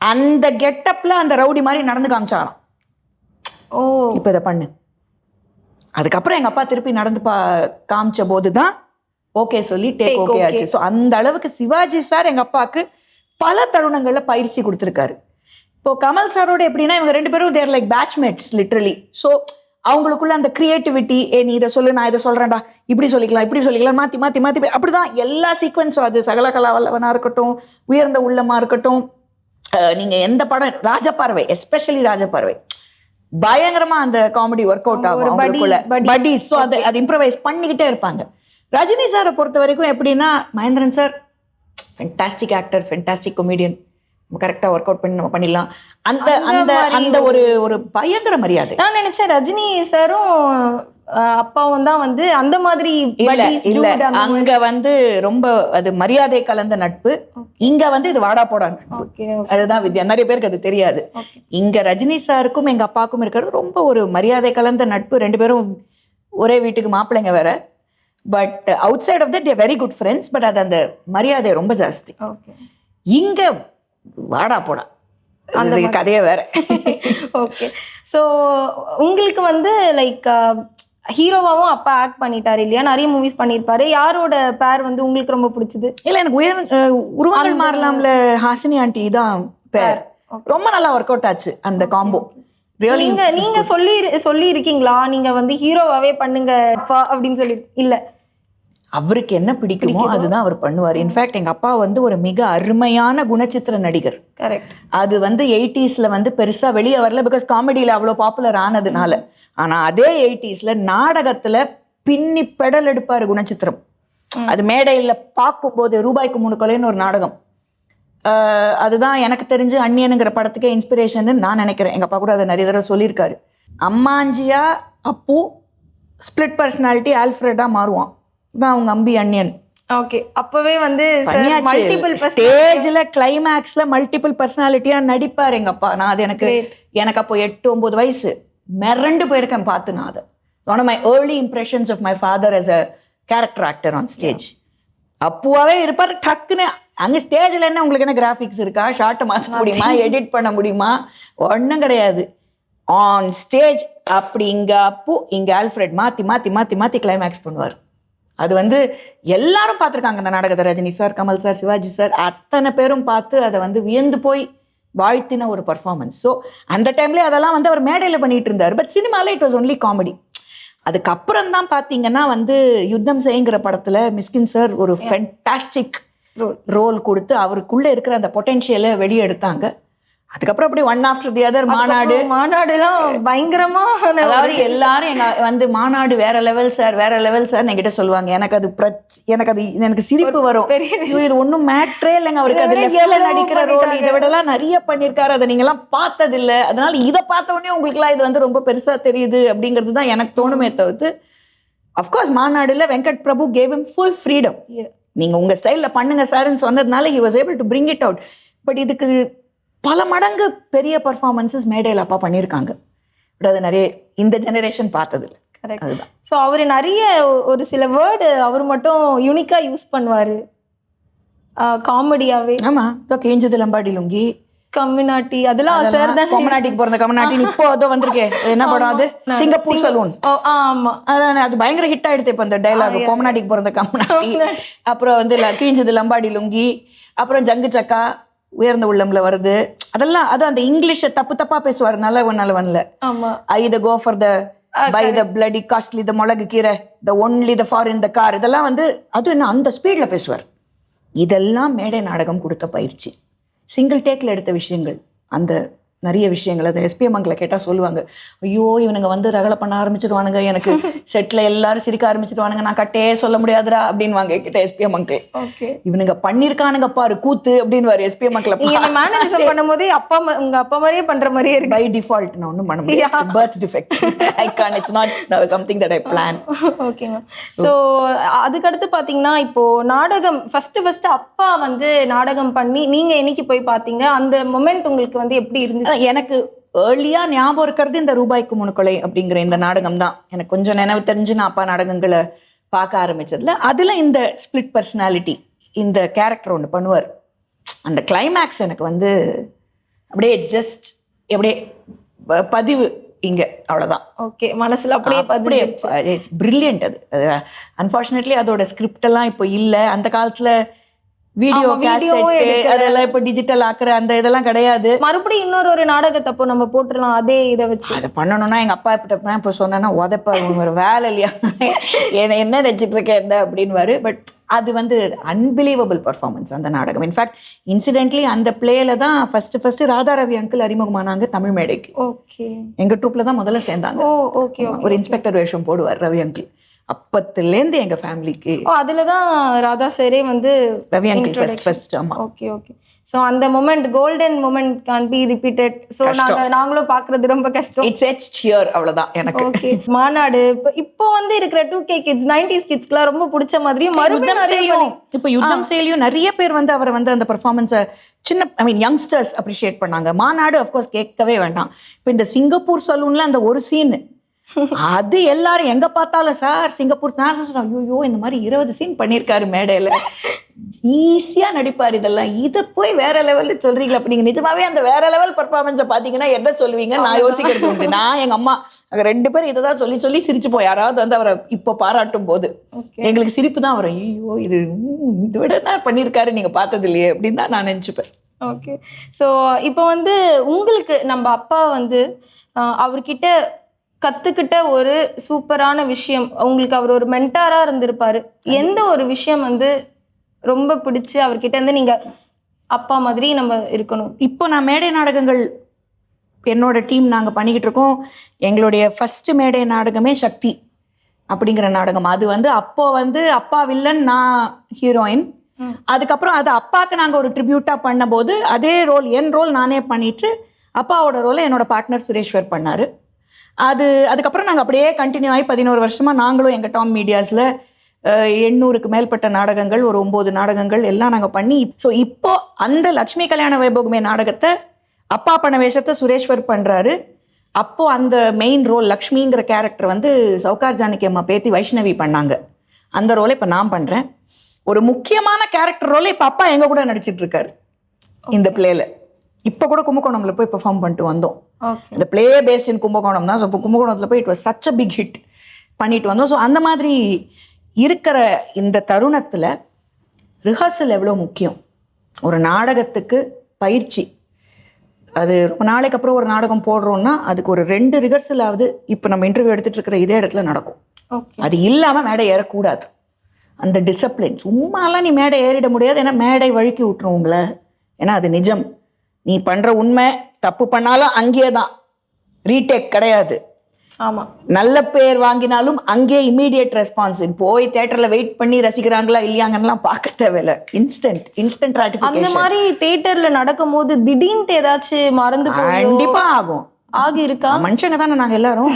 அந்த கெட்டப்பில் அந்த ரவுடி மாதிரி நடந்து காமிச்சாராம். ஓ, இப்போ இதை பண்ணு. அதுக்கப்புறம் எங்கள் அப்பா திருப்பி நடந்து காமிச்ச போது தான் ஓகே சொல்லி டேக் ஓகே ஆச்சு. ஸோ அந்த அளவுக்கு சிவாஜி சார் எங்கள் அப்பாவுக்கு பல தருணங்களில் பயிற்சி கொடுத்துருக்காரு. இப்போ கமல் சாரோட எப்படின்னா, இவங்க 2 பேரும் தேர் லைக் பேட்ச்மேட்ஸ் லிட்ரலி. ஸோ அவங்களுக்குள்ள அந்த கிரியேட்டிவிட்டி, நீ இதை சொல்லு, நான் இதை சொல்கிறேன்டா, இப்படி சொல்லிக்கலாம், இப்படி சொல்லிக்கலாம், மாற்றி மாற்றி மாற்றி அப்படிதான் எல்லா சீக்வன்ஸும். அது சகல கலாவல்லவனாக இருக்கட்டும், உயர்ந்த உள்ளமாக இருக்கட்டும், நீங்கள் எந்த படம், ராஜபார்வை, எஸ்பெஷலி ராஜபார்வை, பயங்கரமா அந்த காமெடி ஒர்க் அவுட் ஆகும் அவங்களுக்குள்ள. பட்டீஸ். ஸோ அது இம்ப்ரவைஸ் பண்ணிக்கிட்டே இருப்பாங்க. ரஜினி சாரை பொறுத்த வரைக்கும் எப்படின்னா, Mahendran sir fantastic actor, fantastic comedian, நம்ம கரெக்டாக ஒர்க் அவுட் பண்ணி நம்ம பண்ணிடலாம். அந்த அந்த அந்த ஒரு பயங்கர மரியாதை. நான் நினைச்சேன் ரஜினி சாரும் அப்பாவும் தான் வந்து அந்த மாதிரி. இல்ல, அங்க வந்து ரொம்ப அது மரியாதை கலந்த நட்பு. இங்க வந்து இது வாடா போடா நட்பு. அதுதான் வித்யா. நிறைய பேருக்கு அது தெரியாது. இங்க ரஜினி சாருக்கும் எங்க அப்பாவுக்கும் இருக்கிறது ரொம்ப ஒரு மரியாதை கலந்த நட்பு. 2 பேரும் ஒரே வீட்டுக்கு மாப்பிள்ளைங்க வேற. But outside of that they very good friends. But அது அந்த மரியாதை ரொம்ப ஜாஸ்தி. இங்க வாடா போடா அந்த கதையே வேற. ஓகே. ஸோ உங்களுக்கு வந்து லைக் ஹீரோவாவும் அப்பா ஆக்ட் பண்ணிட்டாரு இல்லையா? நிறைய மூவிஸ் பண்ணியிருப்பாரு. யாரோட பேர் வந்து உங்களுக்கு ரொம்ப பிடிச்சது? இல்லை, எனக்கு உருவங்கள் மாறலாம்ல ஹாசினி ஆண்டி தான் பேர். ரொம்ப நல்லா ஒர்க் அவுட் ஆச்சு அந்த காம்போ. நீங்க சொல்லி இருக்கீங்களா நீங்க வந்து ஹீரோவாவே பண்ணுங்க அப்படின்னு சொல்லி? இல்ல, அவருக்கு என்ன பிடிக்குமோ அதுதான் அவர் பண்ணுவார். இன்ஃபேக்ட் எங்கள் அப்பா வந்து ஒரு மிக அருமையான குணச்சித்திர நடிகர். கரெக்ட். அது வந்து 80s வந்து பெருசாக வெளியே வரல, பிகாஸ் காமெடியில் அவ்வளோ பாப்புலர் ஆனதுனால. ஆனால் அதே 80s நாடகத்தில் பின்னி பெடல் எடுப்பார் குணச்சித்திரம். அது மேடையில் பார்க்கும்போது ரூபாய்க்கு 3 கொலைன்னு ஒரு நாடகம். அதுதான் எனக்கு தெரிஞ்சு அந்நியனுங்கிற படத்துக்கே இன்ஸ்பிரேஷன் நான் நினைக்கிறேன். எங்கள் அப்பா கூட அதை நிறைய தடவை சொல்லியிருக்காரு. அம்மாஞ்சியா அப்பு ஸ்பிளிட் பர்சனாலிட்டி ஆல்ஃப்ரெட்டாக மாறுவான் தான் அவங்க அம்பி அந்நியன். ஓகே. அப்பவே வந்து ஸ்டேஜ்ல கிளைமேக்ஸ்ல மல்டிபிள் பர்சனாலிட்டியா நடிப்பார் எங்க அப்பா. நான் அது எனக்கு அப்போ 8-9 வயசு, மிரண்டு போயிருக்கேன் பார்த்து. நான் அதை one of my early impressions of my father as a character actor on stage. அப்புவாவே இருப்பார். டக்குன்னு அங்கே ஸ்டேஜில் என்ன உங்களுக்கு என்ன கிராஃபிக்ஸ் இருக்கா? ஷார்ட்டை மாற்ற முடியுமா? எடிட் பண்ண முடியுமா? ஒன்றும் கிடையாது. ஆன் ஸ்டேஜ் அப்படி இங்க அப்பு இங்க ஆல்ஃபிரட் மாத்தி மாத்தி மாத்தி மாத்தி கிளைமேக்ஸ் பண்ணுவார். அது வந்து எல்லாரும் பார்த்துருக்காங்க அந்த நாடகத்தை. Rajini sir, Kamal sir, Sivaji sir அத்தனை பேரும் பார்த்து அதை வந்து வியந்து போய் வாழ்த்தின ஒரு பர்ஃபார்மன்ஸ். ஸோ அந்த டைம்லேயே அதெல்லாம் வந்து அவர் மேடையில் பண்ணிட்டு இருந்தார். பட் சினிமாவில் இட் வாஸ் ஒன்லி காமெடி. அதுக்கப்புறம் தான் பார்த்தீங்கன்னா வந்து யுத்தம் செய்யுங்கிற படத்தில் மிஸ்கின் சார் ஒரு ஃபென்டாஸ்டிக் ரோல் கொடுத்து அவருக்குள்ளே இருக்கிற அந்த பொட்டென்ஷியலை வெளியே எடுத்தாங்க. அதுக்கப்புறம் அப்படி ஒன் ஆஃப்டர் தி அதர் மாநாடுலாம் பயங்கரமா, அதாவது எல்லாரும் எங்க வந்து மாநாடு வேற லெவல் சார் வேற லெவல் சார் என்கிட்ட சொல்லுவாங்க. எனக்கு சிரிப்பு வரும். இது ஒன்றும் மேட்ரே இல்லைங்க, அவருக்கு அது லெஃப்ட்ல நடிக்கிற ரோல் இதை விடலாம் நிறைய பண்ணியிருக்காரு, அதை நீங்க எல்லாம் பார்த்தது இல்லை, அதனால இதை பார்த்த உடனே உங்களுக்கு எல்லாம் இது வந்து ரொம்ப பெருசா தெரியுது அப்படிங்கிறது தான் எனக்கு தோணுமே தவிர்த்து. Of course மாநாடுல Venkat Prabhu cave him full freedom. நீங்க உங்க ஸ்டைல்ல பண்ணுங்க சார்ன்னு சொன்னதுனால he was able to bring it out. But இதுக்கு பல மடங்கு பெரிய பர்ஃபார்மன்ஸஸ் மேடையில் அப்பா பண்ணியிருக்காங்க. பட் அது நிறைய இந்த ஜெனரேஷன் பார்த்ததில்லை. கரெக்ட். ஸோ அவர் நிறைய ஒரு சில வேர்டு அவர் மட்டும் யூனிக்கா யூஸ் பண்ணுவாரு காமெடியாவே. ஆமா, கேஞ்சது லம்பாடி லுங்கி, கம்யூனாட்டி, அதெல்லாம் சார் தான். கம்யூனாட்டிக்கு பிறந்த கம்யூனாட்டி இப்போ அதோ வந்திருக்கே, என்ன படம் அது, சிங்கப்பூர் சலூன். ஆமா, அது பயங்கர ஹிட் ஆயிடுது இப்போ அந்த டைலாக், கம்யூனாட்டிக்கு பிறந்த கம்யூனாட்டி. அப்புறம் வந்து கேஞ்சது லம்பாடி லுங்கி, அப்புறம் ஜங்கு சக்கா, உயர்ந்த உள்ளம்ல வருது. அதெல்லாம் அது அந்த இங்கிலீஷை தப்பு தப்பா பேசுவார். நல்லவன்ல I go for the by the bloody costly the milagu keerai the only the for in the car, இதெல்லாம் வந்து அது என்ன அந்த ஸ்பீட்ல பேசுவார். இதெல்லாம் மேடை நாடகம் கொடுத்த பயிற்சி, சிங்கிள் டேக்ல எடுத்த விஷயங்கள். அந்த நிறைய விஷயங்கள் அது எஸ்பிஎம் அங்கில் கேட்டால் சொல்லுவாங்க, ஐயோ இவனுங்க வந்து ரகலை பண்ண ஆரம்பிச்சிடுவானுங்க, எனக்கு செட்டில் எல்லாரும் சிரிக்க ஆரம்பிச்சிடுவானுங்க, நான் கட்டே சொல்ல முடியாதுரா அப்படின்வாங்க கிட்ட எஸ்பிஎம் அங்கிள். இவனுங்க பண்ணியிருக்கானுங்க பாரு கூத்து அப்படின்வாரு எஸ்பிஎம் அங்கிள். மேனரிசம் பண்ணும்போதே அப்பா உங்க அப்பா மாதிரியே பண்ற மாதிரியே இருக்கு. பை டிஃபால்ட் நான் ஒன்றும் பண்ண முடியாது, birth defect. I can, it's not something that I plan. Okay ma'am. So அதுக்கடுத்து பார்த்தீங்கன்னா இப்போ நாடகம் ஃபர்ஸ்ட் அப்பா வந்து நாடகம் பண்ணி நீங்க என்னைக்கு போய் பார்த்தீங்க, அந்த மொமெண்ட் உங்களுக்கு வந்து எப்படி இருந்துச்சு? எனக்கு ஏர்லியா ஞாபகம் இருக்கிறது இந்த ரூபாய்க்கு முணுக்கொலை அப்படிங்கிற இந்த நாடகம் தான். எனக்கு கொஞ்சம் நினைவு தெரிஞ்சு நான் அப்பா நாடகங்களை பார்க்க ஆரம்பிச்சதுல அதுல இந்த ஸ்பிளிட் பர்சனாலிட்டி இந்த கேரக்டர் ஒன்று பண்ணுவார். அந்த கிளைமேக்ஸ் எனக்கு வந்து அப்படியே இட்ஸ் ஜஸ்ட் அப்படியே பதிவு இங்க, அவ்வளவுதான். ஓகே, மனசுல அப்படியே இட்ஸ் பிரில்லியன்ட். அது அன்பார்ச்சுனேட்லி அதோட ஸ்கிரிப்ட் எல்லாம் இப்போ இல்லை. அந்த காலத்துல வீடியோ கேசட் அதெல்லாம் இப்போ டிஜிட்டல் ஆக்குற அந்த இதெல்லாம் கிடையாது. மறுபடியும் இன்னொரு நாடகத்தை அப்போ நம்ம போட்டுடலாம் அதே இதை வச்சு. அதை பண்ணணும்னா எங்க அப்பா இப்ப இப்போ சொன்னா உதப்பா ஒரு வேலை இல்லையா, என்ன நினைச்சிட்டு இருக்க என்ன அப்படின்வாரு. பட் அது வந்து அன்பிலீவபிள் பர்ஃபார்மன்ஸ் அந்த நாடகம். இன்ஃபேக்ட் இன்சிடென்ட்லி அந்த பிளேல தான் ஃபர்ஸ்ட் ராதா ரவி அங்கிள் அறிமுகமானாங்க தமிழ் மேடைக்கு. ஓகே, எங்க ட்ரூப்ல தான் முதல்ல சேர்ந்தாங்க. ஒரு இன்ஸ்பெக்டர் வேஷம் போடுவார் ரவி அங்கிள். அப்பத்துலேருந்து எங்க ஃபேமிலிக்கு அதுலதான் ராதா சாரே வந்து ரவி அங்கிள் ஃபர்ஸ்ட். ஆமா, ஓகே. ஸோ அந்த moment golden moment can be repeated. So நாங்களும் பார்க்கறது ரொம்ப கஷ்டம். இட்ஸ் எட்ச்ட் ஹியர், அவ்வளவுதான் எனக்கு. ஓகே, மாநாடு இப்போ வந்து இருக்கிற 2K கிட்ஸ் 90s கிட்ஸ்க்குலாம் ரொம்ப பிடிச்ச மாதிரி மறுபடியும் இப்போ யுத்தம் செயலியும் நிறைய பேர் வந்து அவரை வந்து அந்த பெர்ஃபார்மன்ஸை சின்ன யங்ஸ்டர்ஸ் அப்ரிஷியேட் பண்ணாங்க. மாநாடு அஃப்கோர்ஸ் கேட்கவே வேண்டாம். இப்போ இந்த சிங்கப்பூர் சலூன்ல அந்த ஒரு சீன் அது எல்லாரும் எங்க பார்த்தாலும் சார் சிங்கப்பூர், நான் சொல்றேன் ஐயோ இந்த மாதிரி 20 சீன் பண்ணியிருக்காரு மேடையில, ஈஸியா நடிப்பார். இதெல்லாம் இதை போய் வேற லெவல்ல சொல்றீங்களா? அப்ப நீங்க நிஜமாவே அந்த வேற லெவல் பர்ஃபார்மன்ஸை பாத்தீங்கன்னா என்ன சொல்லுவீங்க? நான் யோசிக்கிறது உண்டு. நான் எங்க அம்மா 2 பேரும் இதை தான் சொல்லி சிரிச்சுப்போம். யாராவது வந்து அவரை இப்போ பாராட்டும் போது எங்களுக்கு சிரிப்பு தான் வரும். ஐயோ இது இதை விட என்ன பண்ணியிருக்காரு நீங்க பார்த்தது இல்லையே அப்படின்னு தான் நான் நினைச்சுப்பேன். ஓகே, ஸோ இப்போ வந்து உங்களுக்கு நம்ம அப்பா வந்து அவர்கிட்ட கத்துக்கிட்ட ஒரு சூப்பரான விஷயம், உங்களுக்கு அவர் ஒரு மென்டாரா இருந்திருப்பாரு, எந்த ஒரு விஷயம் வந்து ரொம்ப பிடிச்சு அவர்கிட்ட இருந்து நீங்க அப்பா மாதிரி நம்ம இருக்கணும்? இப்போ நான் மேடை நாடகங்கள் என்னோட டீம் நாங்கள் பண்ணிக்கிட்டு இருக்கோம். எங்களுடைய ஃபர்ஸ்ட் மேடை நாடகமே சக்தி அப்படிங்கிற நாடகம். அது வந்து அப்போ வந்து அப்பா வில்லன், நான் ஹீரோயின். அதுக்கப்புறம் அது அப்பாவுக்கு நாங்கள் ஒரு ட்ரிபியூட்டாக பண்ண போது அதே ரோல் என் ரோல் நானே பண்ணிட்டு அப்பாவோட ரோலை என்னோட பார்ட்னர் சுரேஷ்வர் பண்ணார். அதுக்கப்புறம் நாங்கள் அப்படியே கண்டினியூ ஆகி 11 வருஷமாக நாங்களும் எங்கள் டாம் மீடியாஸில் 800க்கு மேற்பட்ட நாடகங்கள், ஒரு 9 நாடகங்கள் எல்லாம் நாங்கள் பண்ணி. ஸோ இப்போ அந்த லக்ஷ்மி கல்யாண வைபோகமே நாடகத்தை அப்பா பண்ண வேஷத்தை சுரேஷ்வர் பண்ணுறாரு. அப்போது அந்த மெயின் ரோல் லக்ஷ்மிங்கிற கேரக்டர் வந்து சவுகார் ஜானகி அம்மா பேத்தி வைஷ்ணவி பண்ணாங்க. அந்த ரோலை இப்போ நான் பண்ணுறேன். ஒரு முக்கியமான கேரக்டர் ரோலை இப்போ அப்பா எங்கள் கூட நடிச்சிட்டு இருக்காரு இந்த பிளேல. இப்போ கூட கும்பகோணம்ல போய் பெர்ஃபார்ம் பண்ணிட்டு வந்தோம். ஓகே. இந்த பிளே பேஸ்ட் இன் கும்பகோணம் தான். ஸோ இப்போ கும்பகோணத்தில் போய் it was such a big hit பண்ணிட்டு வந்தோம். ஸோ அந்த மாதிரி இருக்கிற இந்த தருணத்தில் ரிஹர்சல் எவ்வளோ முக்கியம். ஒரு நாடகத்துக்கு பயிற்சி, அது ரொம்ப நாளைக்கு அப்புறம் ஒரு நாடகம் போடுறோம்னா அதுக்கு ஒரு 2 ரிஹர்சலாவது இப்போ நம்ம இன்டர்வியூ எடுத்துகிட்டு இருக்கிற இதே இடத்துல நடக்கும். ஓகே. அது இல்லாமல் மேடை ஏறக்கூடாது. அந்த டிசிப்ளின் சும்மாலாம் நீ மேடை ஏறிட முடியாது. ஏன்னா மேடை வழுக்கி விட்டுரும் உங்களை. ஏன்னா அது நிஜம். நீ பண்ணுற உண்மை, தப்பு பண்ணாலும் அங்கேயே தான், ரீடேக் கிடையாது. ஆமாம். நல்ல பேர் வாங்கினாலும் அங்கே இம்மீடியட் ரெஸ்பான்ஸ். போய் தியேட்டர்ல வெயிட் பண்ணி ரசிக்கிறாங்களா இல்லையாங்கலாம் பார்க்க தேவையில்ல. Instant gratification. அந்த மாதிரி தியேட்டர்ல நடக்கும் போது திடீர்னு ஏதாச்சும் மறந்து கண்டிப்பா ஆகும். ஆகி இருக்கா? மனுஷங்க தானே நாங்க எல்லாரும்.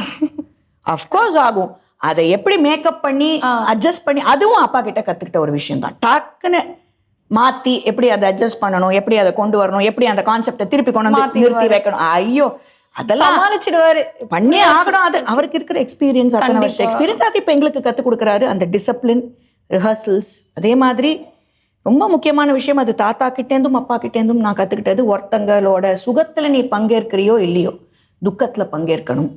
அஃப்கோர்ஸ் ஆகும். அதை எப்படி மேக்கப் பண்ணி அட்ஜஸ்ட் பண்ணி, அதுவும் அப்பா கிட்ட கத்துக்கிட்ட ஒரு விஷயம் தான். டக்குன்னு மாத்தி எப்படி அதை அட்ஜஸ்ட் பண்ணணும், எப்படி அதை கொண்டு வரணும், எப்படி அந்த கான்செப்டை திருப்பி கொண்டு வந்து நிறுத்தி வைக்கணும். ஐயோ, அதெல்லாம் சமாளிச்சிடுவாரு, பண்ணே ஆகணும். அது அவருக்கு இருக்கிற எக்ஸ்பீரியன்ஸ், அத்தனை வருஷம் எக்ஸ்பீரியன்ஸ். அது இப்போ எங்களுக்கு கற்றுக் கொடுக்குறாரு. அந்த டிசிப்ளின், ரிஹர்சல்ஸ். அதே மாதிரி ரொம்ப முக்கியமான விஷயம், அது தாத்தா கிட்டேருந்தும் அப்பா கிட்டேருந்தும் நான் கற்றுக்கிட்டது, ஒருத்தங்களோட சுகத்தில் நீ பங்கேற்கிறியோ இல்லையோ துக்கத்தில் பங்கேற்கணும்.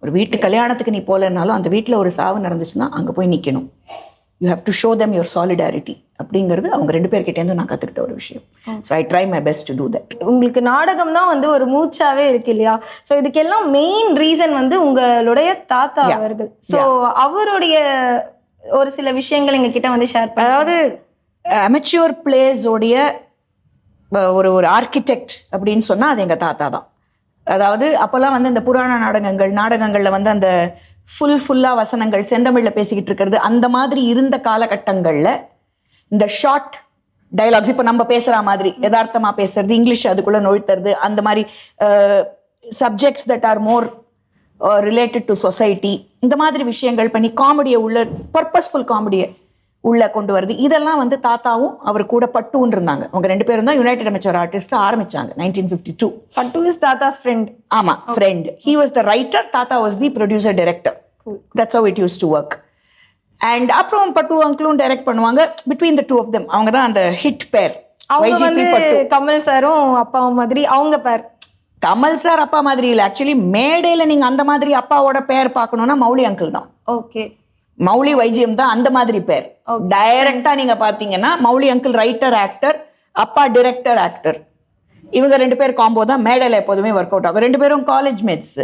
ஒரு வீட்டு கல்யாணத்துக்கு நீ போகலன்னாலும் அந்த வீட்டில் ஒரு சாவு நடந்துச்சுன்னா அங்கே போய் நிற்கணும். You have to show them your solidarity. அப்படிங்கிறது அவங்க 2 பேர்கிட்டேருந்து நான் கற்றுக்கிட்ட ஒரு விஷயம். So I try my best to do that. உங்களுக்கு நாடகம் தான் வந்து ஒரு மூச்சாவே இருக்கு இல்லையா? ஸோ இதுக்கெல்லாம் மெயின் ரீசன் வந்து உங்களுடைய தாத்தா அவர்கள். ஸோ அவருடைய ஒரு சில விஷயங்கள் எங்ககிட்ட வந்து ஷேர். அதாவது அமெச்சூர் பிளேஸோடைய ஒரு ஆர்கிடெக்ட் அப்படின்னு சொன்னால் அது எங்கள் தாத்தா தான். அதாவது அப்போல்லாம் வந்து இந்த புராண நாடகங்களில் வந்து அந்த ஃபுல்லாக வசனங்கள் செந்தமிழில் பேசிக்கிட்டு இருக்கிறது, அந்த மாதிரி இருந்த காலகட்டங்களில் இந்த ஷார்ட் டைலாக்ஸ், இப்போ நம்ம பேசுகிற மாதிரி யதார்த்தமாக பேசுறது, இங்கிலீஷ் அதுக்குள்ளே நுழைத்துறது, அந்த மாதிரி subjects that R more related to society, இந்த மாதிரி விஷயங்கள் பண்ணி காமெடியை உள்ள, பர்பஸ்ஃபுல் காமெடியை உள்ளே கொண்டு வருது. இதெல்லாம் வந்து தாத்தாவும் அவர் கூட பட்டுன்னு இருந்தாங்க. அவங்க 2 பேரும் தான் யுனைடெட் அமெச்சூர் ஆர்டிஸ்ட் ஆரம்பிச்சாங்க 1952. Pattu is thatha's friend. ஆமா, friend. He was the writer, thatha was the producer director. That's how it used to work. And அப்புறம் பட்டு அங்கிளும் டைரக்ட் பண்ணுவாங்க. பிட்வீன் த 2 of them அவங்க தான் அந்த ஹிட் பேர். அவங்க வந்து கமல் சாரும் அப்பாவும் மாதிரி அவங்க பேர். கமல் சார் அப்பா மாதிரி இல்லை. ஆக்சுவலி மேடையில் நீங்கள் அந்த மாதிரி அப்பாவோட பேர் பார்க்கணுன்னா மௌலி அங்கிள் தான். ஓகே. மௌலி வைஜியம் தான் அந்த மாதிரி பேர். டைரக்டா நீங்க பாத்தீங்கன்னா மௌலி அங்கிள் ரைட்டர் ஆக்டர், அப்பா டிரெக்டர் ஆக்டர். இவங்க 2 பேர் காம்போ தான் மேடையில் எப்போதுமே ஒர்க் அவுட் ஆகும். 2 பேரும் காலேஜ் மேட்ஸ்.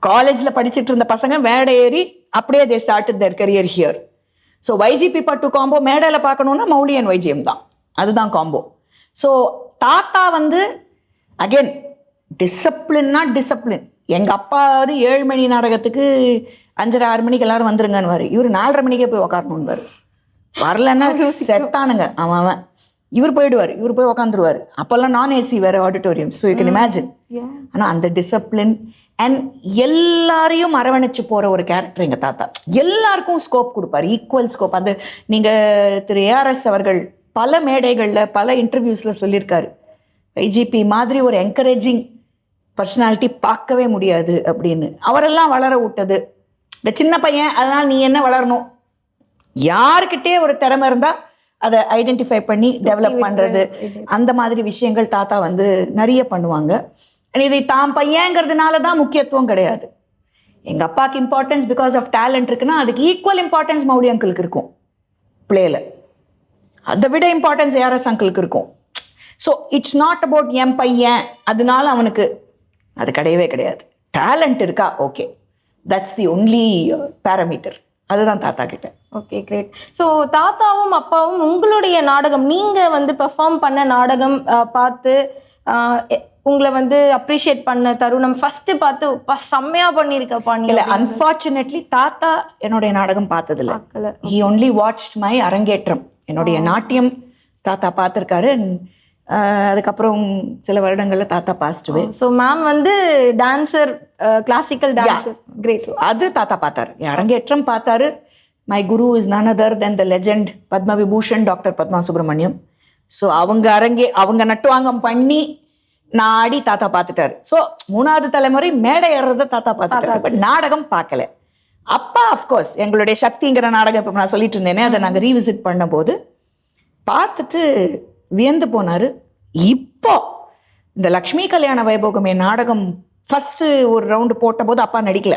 காலேஜில் படிச்சுட்டு இருந்த பசங்க மேடை ஏறி அப்படியே they started there career here. So YGP பட்டு காம்போ மேடையில் பார்க்கணுன்னா மௌலி அண்ட் வைஜியம் தான், அதுதான் காம்போ. ஸோ தாத்தா வந்து அகெயின் டிசிப்ளின்னா டிசிப்ளின். எங்கள் அப்பா வந்து 7 மணி நாடகத்துக்கு 5:30 6 மணிக்கு எல்லாரும் வந்துருங்கன்னு. இவர் 4:30 மணிக்கே போய் உக்காரணுன்னு. வரலன்னா செத்தானுங்க அவன். இவர் போயிடுவார், இவர் போய் உக்காந்துருவார். அப்போல்லாம் நான் ஏசி வேறு auditorium. So you can imagine. ஆனால் அந்த டிசிப்ளின் அண்ட் எல்லாரையும் அரவணைச்சு போகிற ஒரு கேரக்டர் எங்கள் தாத்தா. எல்லாருக்கும் ஸ்கோப் கொடுப்பார், ஈக்குவல் ஸ்கோப். அந்த நீங்கள் திரு ஏஆர்எஸ் அவர்கள் பல மேடைகளில் பல இன்டர்வியூஸில் சொல்லியிருக்காரு, ஐஜிபி மாதிரி ஒரு என்கரேஜிங் பர்சனாலிட்டி பார்க்கவே முடியாது அப்படின்னு. அவரெல்லாம் வளர விட்டது. இந்த சின்ன பையன், அதனால் நீ என்ன வளரணும், யாருக்கிட்டே ஒரு திறமை இருந்தால் அதை ஐடென்டிஃபை பண்ணி டெவலப் பண்ணுறது, அந்த மாதிரி விஷயங்கள் தாத்தா வந்து நிறைய பண்ணுவாங்க. இது தாம் பையங்கிறதுனால தான் முக்கியத்துவம் கிடையாது. எங்கள் அப்பாவுக்கு இம்பார்ட்டன்ஸ் பிகாஸ் ஆஃப் டேலண்ட் இருக்குன்னா அதுக்கு ஈக்குவல் இம்பார்ட்டன்ஸ் மௌலி அங்கிளுக்கு இருக்கும் பிளேயில். அதை விட இம்பார்ட்டன்ஸ் ஏஆர்எஸ் அங்கிளுக்கு இருக்கும். ஸோ இட்ஸ் நாட் அபவுட் என் பையன் அதனால அவனுக்கு, அது கிடையவே கிடையாது. டேலண்ட் இருக்கா, okay, that's the only parameter. அதுதான் தாத்தா கிட்ட. Okay, great. ஸோ தாத்தாவும் அப்பாவும் உங்களுடைய நாடகம், நீங்கள் வந்து பெர்ஃபார்ம் பண்ண நாடகம் பார்த்து உங்களை வந்து அப்ரிஷியேட் பண்ண தருணம் ஃபர்ஸ்ட் பார்த்து செம்மையா பண்ணியிருக்கப்பா நீ? இல்லை, அன்ஃபார்ச்சுனேட்லி தாத்தா என்னுடைய நாடகம் பார்த்ததில்ல. ஹி ஒன்லி வாட்ச்ட் மை அரங்கேற்றம். என்னுடைய நாட்டியம் தாத்தா பார்த்துருக்காரு. அதுக்கப்புறம் சில வருடங்களில் தாத்தா பாஸ்ட் வே. ஸோ மேம் வந்து டான்சர், கிளாசிக்கல் டான்சர். கிரேட். அது தாத்தா பார்த்தாரு, என் அரங்கேற்றம் பார்த்தாரு. My Guru is none other than the legend Padma Vibhushan doctor Padma Subramaniam. So அவங்க நட்டுவாங்கம் பண்ணி நான் ஆடி தாத்தா பார்த்துட்டாரு. ஸோ 3வது தலைமுறை மேடை ஏறுறத தாத்தா பார்த்துட்டாரு, பட் நாடகம் பார்க்கல. அப்பா அஃப்கோர்ஸ் எங்களுடைய சக்திங்கிற நாடகம் இப்போ நான் சொல்லிட்டு இருந்தேனே, அதை நாங்கள் ரீவிசிட் பண்ணும்போது பார்த்துட்டு வியந்து போனார். இப்போ இந்த லக்ஷ்மி கல்யாண வைபோகமே நாடகம் ஃபஸ்ட்டு ஒரு ரவுண்டு போட்ட போது அப்பா நடிக்கல,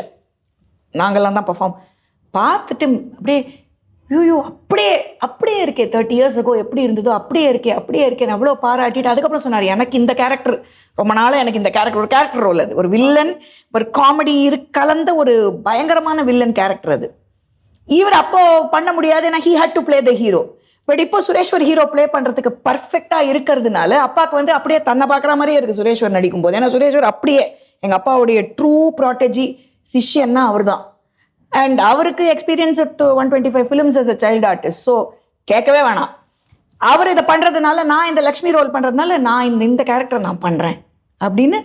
நாங்கள்லாம் தான் பர்ஃபார்ம் பார்த்துட்டு அப்படியே ஐயோ அப்படியே இருக்கே 30 years ago எப்படி இருந்ததோ அப்படியே இருக்கேன் அவ்வளோ பாராட்டிட்டு அதுக்கப்புறம் சொன்னார், எனக்கு இந்த கேரக்டர் ரொம்ப நாளாக எனக்கு இந்த கேரக்டர் ஒரு கேரக்டர் ரோல், அது ஒரு வில்லன், ஒரு காமெடி கலந்த ஒரு பயங்கரமான வில்லன் கேரக்டர் அது. இவர் அப்போ பண்ண முடியாது, ஏன்னா he had to play the hero. But இப்போ சுரேஷ்வர் ஹீரோ ப்ளே பண்ணுறதுக்கு பர்ஃபெக்டாக இருக்கிறதுனால அப்பாவுக்கு வந்து அப்படியே தன்னை பார்க்குற மாதிரியே இருக்குது சுரேஷ்வர் நடிக்கும் போது. ஏன்னா சுரேஷ்வர் அப்படியே எங்கள் அப்பாவுடைய ட்ரூ ப்ராட்டஜி சிஷ்யன்னா அவர் தான். அண்ட் அவருக்கு experience 125 films as a child artist. So கேட்கவே வேணாம். அவர் இதை பண்ணுறதுனால, நான் இந்த லக்ஷ்மி ரோல் பண்ணுறதுனால நான் இந்த கேரக்டர் நான் பண்ணுறேன் அப்படின்னு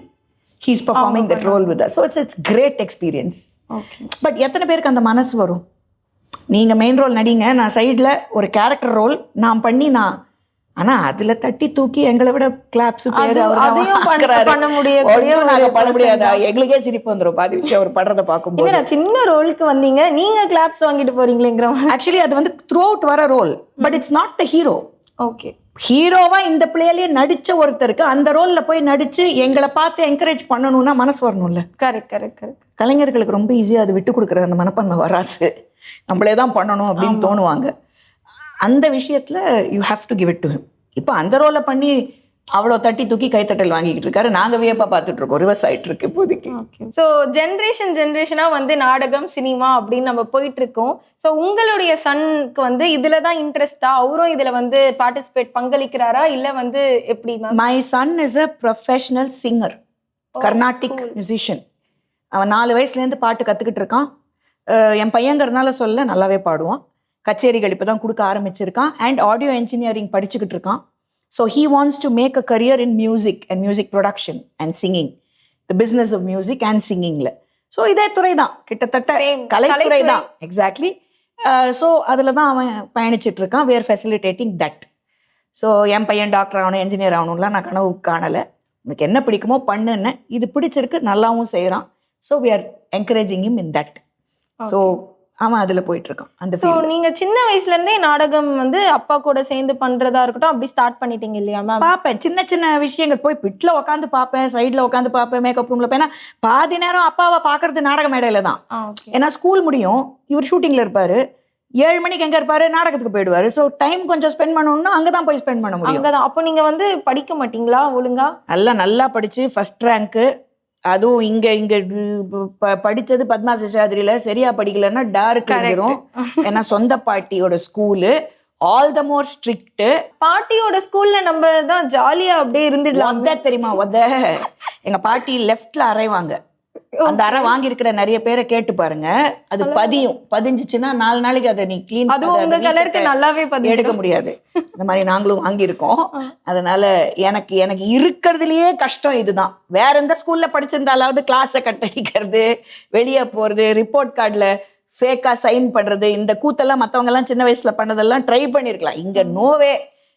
he's performing that role with us. So it's great experience. But எத்தனை பேருக்கு அந்த மனசு வரும்? நீங்கள் மெயின் ரோல் நடிங்க, நான் சைடில் ஒரு கேரக்டர் ரோல் நான் பண்ணி ஆனால் அதில் தட்டி தூக்கி எங்களை விட கிளாப்ஸ் பண்ண முடியாது. எங்களுக்கே சிரிப்பு வந்துடும் பாதி விஷயம் அவர் படுறதை பார்க்கும்போது. சின்ன ரோலுக்கு வந்தீங்க, நீங்க கிளாப்ஸ் வாங்கிட்டு போறீங்களேங்கிற. ஆக்சுவலி அது வந்து த்ரூ அவுட் வர role, but it's not the hero. Okay, ஹீரோவா இந்த பிளேலயே நடிச்ச ஒருத்தருக்கு அந்த ரோல்ல போய் நடிச்சு எங்களை பார்த்து என்கரேஜ் பண்ணணும்னா மனசு வரணும்ல. கரெக்ட். கலைஞர்களுக்கு ரொம்ப ஈஸியாக அது விட்டு கொடுக்குற அந்த மனப்பான்மை வராது, நம்மளே தான் பண்ணணும் அப்படின்னு தோணுவாங்க. அந்த விஷயத்துல you have to give it to him. இப்போ அந்த ரோலை பண்ணி அவ்வளோ தட்டி தூக்கி கைத்தட்டல் வாங்கிக்கிட்டு இருக்காரு, நாங்கள் வியப்பா பார்த்துட்டு இருக்கோம். ரிவர்ஸ் ஆயிட்டு இருக்கு இப்போதைக்கு. ஸோ ஜென்ரேஷனா வந்து நாடகம் சினிமா அப்படின்னு நம்ம போயிட்டு இருக்கோம். ஸோ உங்களுடைய சனுக்கு வந்து இதுல தான் இன்ட்ரெஸ்டா, அவரும் இதுல வந்து பார்ட்டிசிபேட் பங்களிக்கிறாரா இல்ல வந்து எப்படி? My son is a professional singer, Carnatic musician. அவன் 4 வயசுலேருந்து பாட்டு கற்றுக்கிட்டு இருக்கான். என் பையங்கிறதுனால சொல்ல நல்லாவே பாடுவான். கச்சேரிகள் இப்போ தான் கொடுக்க ஆரம்பிச்சிருக்கான். அண்ட் ஆடியோ இன்ஜினியரிங் படிச்சுக்கிட்டு இருக்கான். So he wants to make a career in music and music production and singing, the business of music and சிங்கிங்கில். ஸோ இதே துறை தான், கிட்டத்தட்ட கலைத்துறை தான். எக்ஸாக்ட்லி. ஸோ அதில் தான் அவன் பயணிச்சுட்டு இருக்கான். we are facilitating that. So என் பையன் டாக்டர் ஆகணும், என்ஜினியர் ஆகணும்லாம் நான் கனவு காணலை. உனக்கு என்ன பிடிக்குமோ பண்ணுன்னு, இது பிடிச்சிருக்கு, நல்லாவும் செய்கிறான். So we are encouraging him in that. So அவன் அதில் போயிட்டு இருக்கான். அந்த ஸோ நீங்கள் சின்ன வயசுல இருந்தே நாடகம் வந்து அப்பா கூட சேர்ந்து பண்றதா இருக்கட்டும் அப்படி ஸ்டார்ட் பண்ணிட்டீங்க இல்லையா மேம்? பார்ப்பேன், சின்ன விஷயங்கள் போய் பிட்டில் உட்காந்து பார்ப்பேன், சைடில் உட்காந்து பார்ப்பேன், மேக்கப் ரூமில் போய். ஏன்னா பாதி நேரம் அப்பாவை பார்க்கறது நாடக மேடையில தான். ஏன்னா ஸ்கூல் முடியும், இவர் ஷூட்டிங்கில் இருப்பார், 7 மணிக்கு எங்கே இருப்பார், நாடகத்துக்கு போயிடுவார். ஸோ டைம் கொஞ்சம் ஸ்பெண்ட் பண்ணணும்னா அங்கே தான் போய் ஸ்பெண்ட் பண்ண முடியும். அங்கே தான். அப்போ நீங்கள் வந்து படிக்க மாட்டீங்களா ஒழுங்கா? நல்லா படித்து ஃபர்ஸ்ட் ரேங்க்கு. அதுவும் இங்கே படித்தது பத்மா சேஷாதிரியில், சரியா படிக்கலன்னா டார்க் கிடைச்சிரும். ஏன்னா சொந்த பாட்டியோட school, all the more strict. பாட்டியோட ஸ்கூல்ல நம்ம தான் ஜாலியா அப்படியே இருந்துடலாம். தெரியுமா? எங்க பாட்டி லெஃப்ட்ல அரைவாங்க. அந்த அறை வாங்கியிருக்கிற நிறைய பேரை கேட்டு பாருங்க, அது பதிஞ்சிச்சுன்னா 4 நாளைக்கு அதை நீ கிளீன் நல்லாவே எடுக்க முடியாது. இந்த மாதிரி நாங்களும் வாங்கியிருக்கோம். அதனால எனக்கு இருக்கிறதுலயே கஷ்டம் இதுதான். வேற எந்த ஸ்கூல்ல படிச்சிருந்தாலாவது கிளாஸை கட்டடிக்கிறது, வெளியே போறது, ரிப்போர்ட் கார்டுல ஃபேக்கா சைன் பண்றது, இந்த கூத்தெல்லாம் மற்றவங்க எல்லாம் சின்ன வயசுல பண்ணதெல்லாம் ட்ரை பண்ணிருக்கலாம். இங்க நோவே.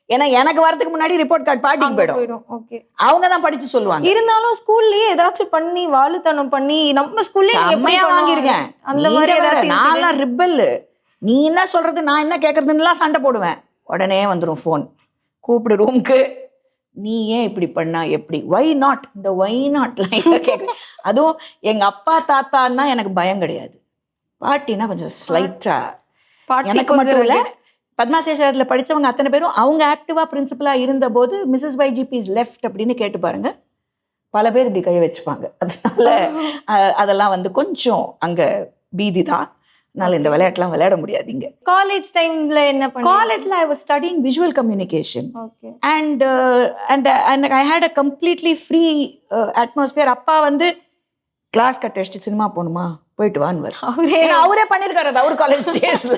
ஏன்னா எனக்கு வரதுக்கு முன்னாடி ரிப்போர்ட் கார்டு பாட்டிக்கு போயிடும். அவங்க தான் படிச்சு சொல்லுவாங்க. இருந்தாலும் ஸ்கூல்லயே ஏதாச்சும் பண்ணி வாழுத்தனம் பண்ணி நம்ம ஸ்கூல்ல வாங்கியிருக்கேன். அந்த மாதிரி நான் ரிப்பல், நீ என்ன சொல்றது நான் என்ன கேட்கறதுலாம் சண்டை போடுவேன். உடனே வந்துடும் ஃபோன், கூப்பிடு ரூம்க்கு, நீ ஏன் இப்படி பண்ணா எப்படி, வை நாட், இந்த வை நாட்லாம் கேட்க. அதுவும் எங்க அப்பா தாத்தான்னா எனக்கு பயம் கிடையாது, பாட்டினா கொஞ்சம் ஸ்லைட்டா. எனக்கு மட்டும் இல்லை, பத்மா சேஷாதிரியில் படித்தவங்க அத்தனை பேரும் அவங்க ஆக்டிவாக பிரின்சிபலாக இருந்தபோது மிஸ்ஸஸ் YGP இஸ் லெஃப்ட் அப்படின்னு கேட்டு பாருங்க, பல பேர் இப்படி கை வச்சுப்பாங்க. அதனால அதெல்லாம் வந்து கொஞ்சம் அங்கே பீதி தான். அதனால இந்த விளையாட்டுலாம் விளையாட முடியாது இங்கே. காலேஜ் டைமில் என்ன பண்ண? காலேஜில் I was studying visual communication and I had a completely free atmosphere. அப்பா வந்து கிளாஸ் கட் அடிச்சுட்டு சினிமா போகணுமா போயிட்டு வான்னு அவரே பண்ணிருக்காரு. அது அவர் காலேஜ் டேஸ்ல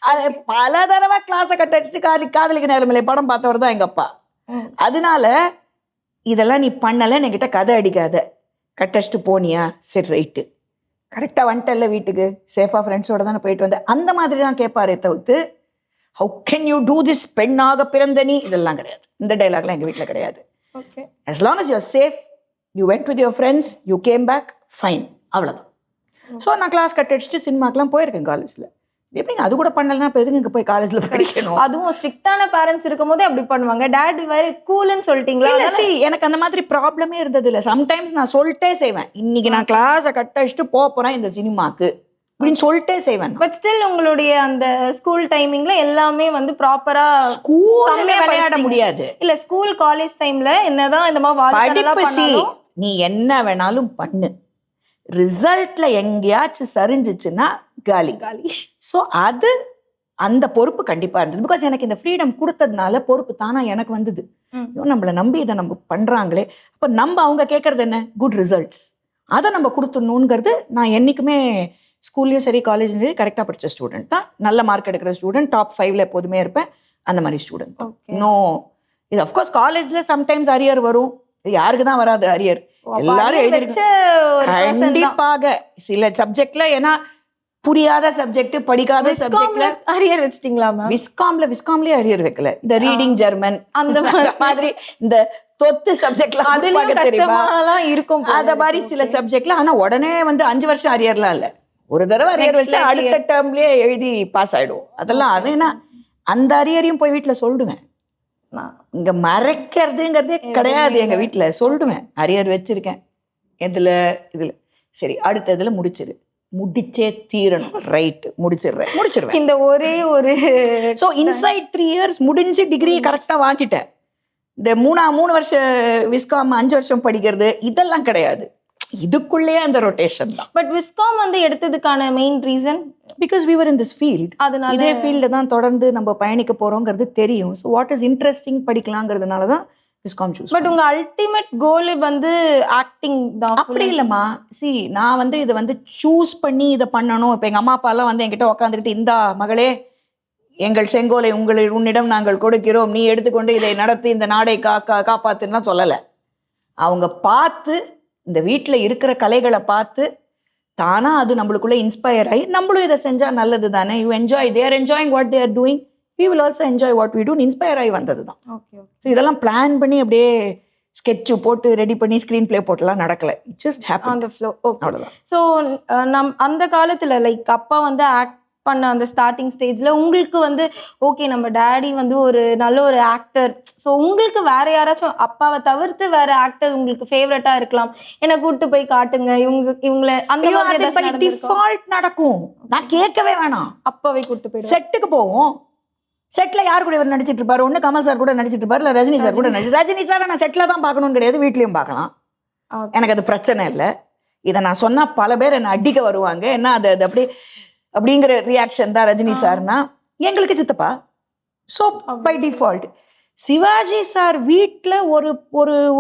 அது பல தடவை கிளாஸை கட் அடிச்சுட்டு காதலிக்க நேரமில்லை படம் பார்த்தவர் தான் எங்க அப்பா. அதனால இதெல்லாம் நீ பண்ணலன்னு என்கிட்ட கதை அடிக்காத, கட் அடிச்சுட்டு போனியா, சரி ரைட்டு, கரெக்டாக வந்துட்டல்ல வீட்டுக்கு, சேஃபாக ஃப்ரெண்ட்ஸோட தானே போயிட்டு வந்தேன், அந்த மாதிரி தான் கேட்பாரே தவிர்த்து how can you do this, பெண்ணாக பிறந்த நீ, இதெல்லாம் கிடையாது. இந்த டைலாக்லாம் எங்கள் வீட்டில் கிடையாது. as long as you're safe, you went with your friends, you came back, fine, அவ்வளோதான். ஸோ நான் கிளாஸ் கட் அடிச்சுட்டு சினிமாக்கெலாம் போயிருக்கேன் காலேஜில். எப்படிங்க அது கூட பண்ணலன்னா இப்போ எதுங்க இங்கே போய் காலேஜில் படிக்கணும்? அதுவும் ஸ்ட்ரிக்டான பேரண்ட்ஸ் இருக்கும் போதே அப்படி பண்ணுவாங்க. டேட் வேற கூல்னு சொல்லிட்டீங்களா? இல்லை சி எனக்கு அந்த மாதிரி ப்ராப்ளமே இருந்தது இல்லை. சம்டைம்ஸ் நான் சொல்லிட்டே செய்வேன், இன்னைக்கு நான் கிளாஸை கட் அடிச்சுட்டு போகிறேன் இந்த சினிமாக்கு அப்படின்னு சொல்லிட்டே செய்வேன். பட் ஸ்டில் உங்களுடைய அந்த ஸ்கூல் டைமிங்ல எல்லாமே வந்து ப்ராப்பரா ஸ்கூல்ல விளையாட முடியாது. இல்ல ஸ்கூல் காலேஜ் டைம்ல என்னதான் இந்த மாதிரி படிப்பு சி நீ என்ன வேணாலும் பண்ணு, ரிசல்ட்ல எங்கேயாச்சும் சரிஞ்சிச்சுன்னா காலி. ஸோ அது அந்த பொறுப்பு கண்டிப்பா இருந்தது. பிகாஸ் எனக்கு இந்த ஃப்ரீடம் கொடுத்ததுனால பொறுப்பு தானா எனக்கு வந்தது. நம்மளை நம்பி இதை நம்ம பண்றாங்களே, அப்போ நம்ம அவங்க கேட்கறது என்ன, குட் ரிசல்ட்ஸ், அதை நம்ம கொடுத்துடணுங்கிறது. நான் என்னைக்குமே ஸ்கூல்லையும் சரி காலேஜ்லையும் சரி கரெக்டாக படித்த ஸ்டூடெண்ட் தான், நல்ல மார்க் எடுக்கிற ஸ்டூடெண்ட், டாப் 5ல எப்போதுமே இருப்பேன், அந்த மாதிரி ஸ்டூடெண்ட் தான். இன்னும் இது அஃப்கோர்ஸ் காலேஜில் சம்டைம்ஸ் அரியர் வரும், யாருக்கு தான் வராது அரியர், எல்லாரும் எழுதிருக்க கண்டிப்பாக சில சப்ஜெக்ட்ல. ஏன்னா புரியாத சப்ஜெக்ட், படிக்காத சப்ஜெக்ட்ல அரியர் வச்சிட்டீங்களா மேம்? விஸ்காம்லயே அரியர் வைக்கல. இந்த ரீடிங் ஜெர்மன் அந்த மாதிரி இந்த தொத்து சப்ஜெக்ட்ல தெரியுமா இருக்கும், அத மாதிரி சில சப்ஜெக்ட்ல. ஆனா உடனே வந்து 5 வருஷம் அரியர்லாம் இல்ல, ஒரு தடவை அரியர் வச்சா அடுத்த டேர்ம்லயே எழுதி பாஸ் ஆயிடும். அதெல்லாம் அது ஏன்னா அந்த அரியரையும் போய் வீட்டுல சொல்லிடுவேன். இங்க மறைக்கிறதுங்கிறதே கிடையாது, எங்க வீட்டுல சொல்லிடுவேன் அரியர் வச்சிருக்கேன் இதுல சரி அடுத்த இதுல முடிச்சே தீரணும், ரைட் முடிச்சிருவேன். இந்த ஒரே ஒரு ஸோ இன்சைட் 3 இயர்ஸ் முடிஞ்சு டிகிரி கரெக்டா வாங்கிட்டேன். இந்த 3 வருஷம் விஸ்காம் 5 வருஷம் படிக்கிறது இதெல்லாம் கிடையாது, இதுக்குள்ளேயே அந்த ரொட்டேஷன் தான். பட் விஸ்காம் வந்து எடுத்ததுக்கான main reason because we were in this field, அதனால இதே ஃபீல்டு தான் தொடர்ந்து நம்ம பயணிக்க போறோங்கிறது தெரியும். ஸோ வாட் இஸ் இன்ட்ரெஸ்டிங் படிக்கலாங்கிறதுனால தான் விஸ்காம் சூஸ். பட் உங்க அல்டிமேட் கோல் வந்து ஆக்டிங் தான்? அப்படி இல்லைம்மா, சி நான் வந்து இதை வந்து சூஸ் பண்ணி இதை பண்ணணும். இப்போ எங்கள் அம்மா அப்பாலாம் வந்து என்கிட்ட உட்காந்துக்கிட்டு, இந்தா மகளே எங்கள் செங்கோலை உன்னிடம் நாங்கள் கொடுக்கிறோம், நீ எடுத்துக்கொண்டு இதை நடத்தி இந்த நாடை காப்பாத்துன்னா சொல்லலை. அவங்க பார்த்து இந்த வீட்டில் இருக்கிற கலைகளை பார்த்து தானா அது நம்மளுக்குள்ள இன்ஸ்பயர் ஆகி நம்மளும் இதை செஞ்சா நல்லது தானே, you enjoy, they are enjoying what they are doing, we will also enjoy what we do, inspire ஆகி வந்தது தான். ஸோ இதெல்லாம் பிளான் பண்ணி அப்படியே ஸ்கெட்சு போட்டு ரெடி பண்ணி ஸ்க்ரீன் பிளே போட்டுலாம் நடக்கல, it just happen on the flow. அவ்வளோதான். ஸோ அந்த காலத்தில் லைக் அப்பா வந்து ஆக்ட் பண்ண அந்த ஸ்டார்டிங் ஸ்டேஜில் உங்களுக்கு வந்து ஓகே நம்ம டேடி வந்து ஒரு நல்ல ஒரு ஆக்டர், ஸோ உங்களுக்கு வேற யாராச்சும் அப்பாவை தவிர்த்து வேற ஆக்டர் உங்களுக்கு ஃபேவரட்டாக இருக்கலாம், என்னை கூப்பிட்டு போய் காட்டுங்க இவங்களை அந்த மாதிரி டிஃபால்ட் நடக்கும். நான் கேட்கவே வேணாம், அப்பாவை கூப்பிட்டு போய் செட்டுக்கு போவோம். செட்ல யார் கூட இவர் நடிச்சிட்டு இருப்பாரு, ஒண்ணு கமல் சார் கூட நடிச்சிட்டு இருப்பாரு, இல்ல ரஜினி சார் கூட ரஜினி சார் நான் செட்ல தான் பார்க்கணும்னு கிடையாது, வீட்லயும் பார்க்கலாம், எனக்கு அது பிரச்சனை இல்லை. இதை நான் சொன்னா பல பேர் என்ன அடிக்க வருவாங்க, என்ன அது அப்படிங்கிற ரியாக்ஷன் தான் ரஜினி சார்னா எங்களுக்கு சித்தப்பா. So by default Sivaji sir வீட்டில்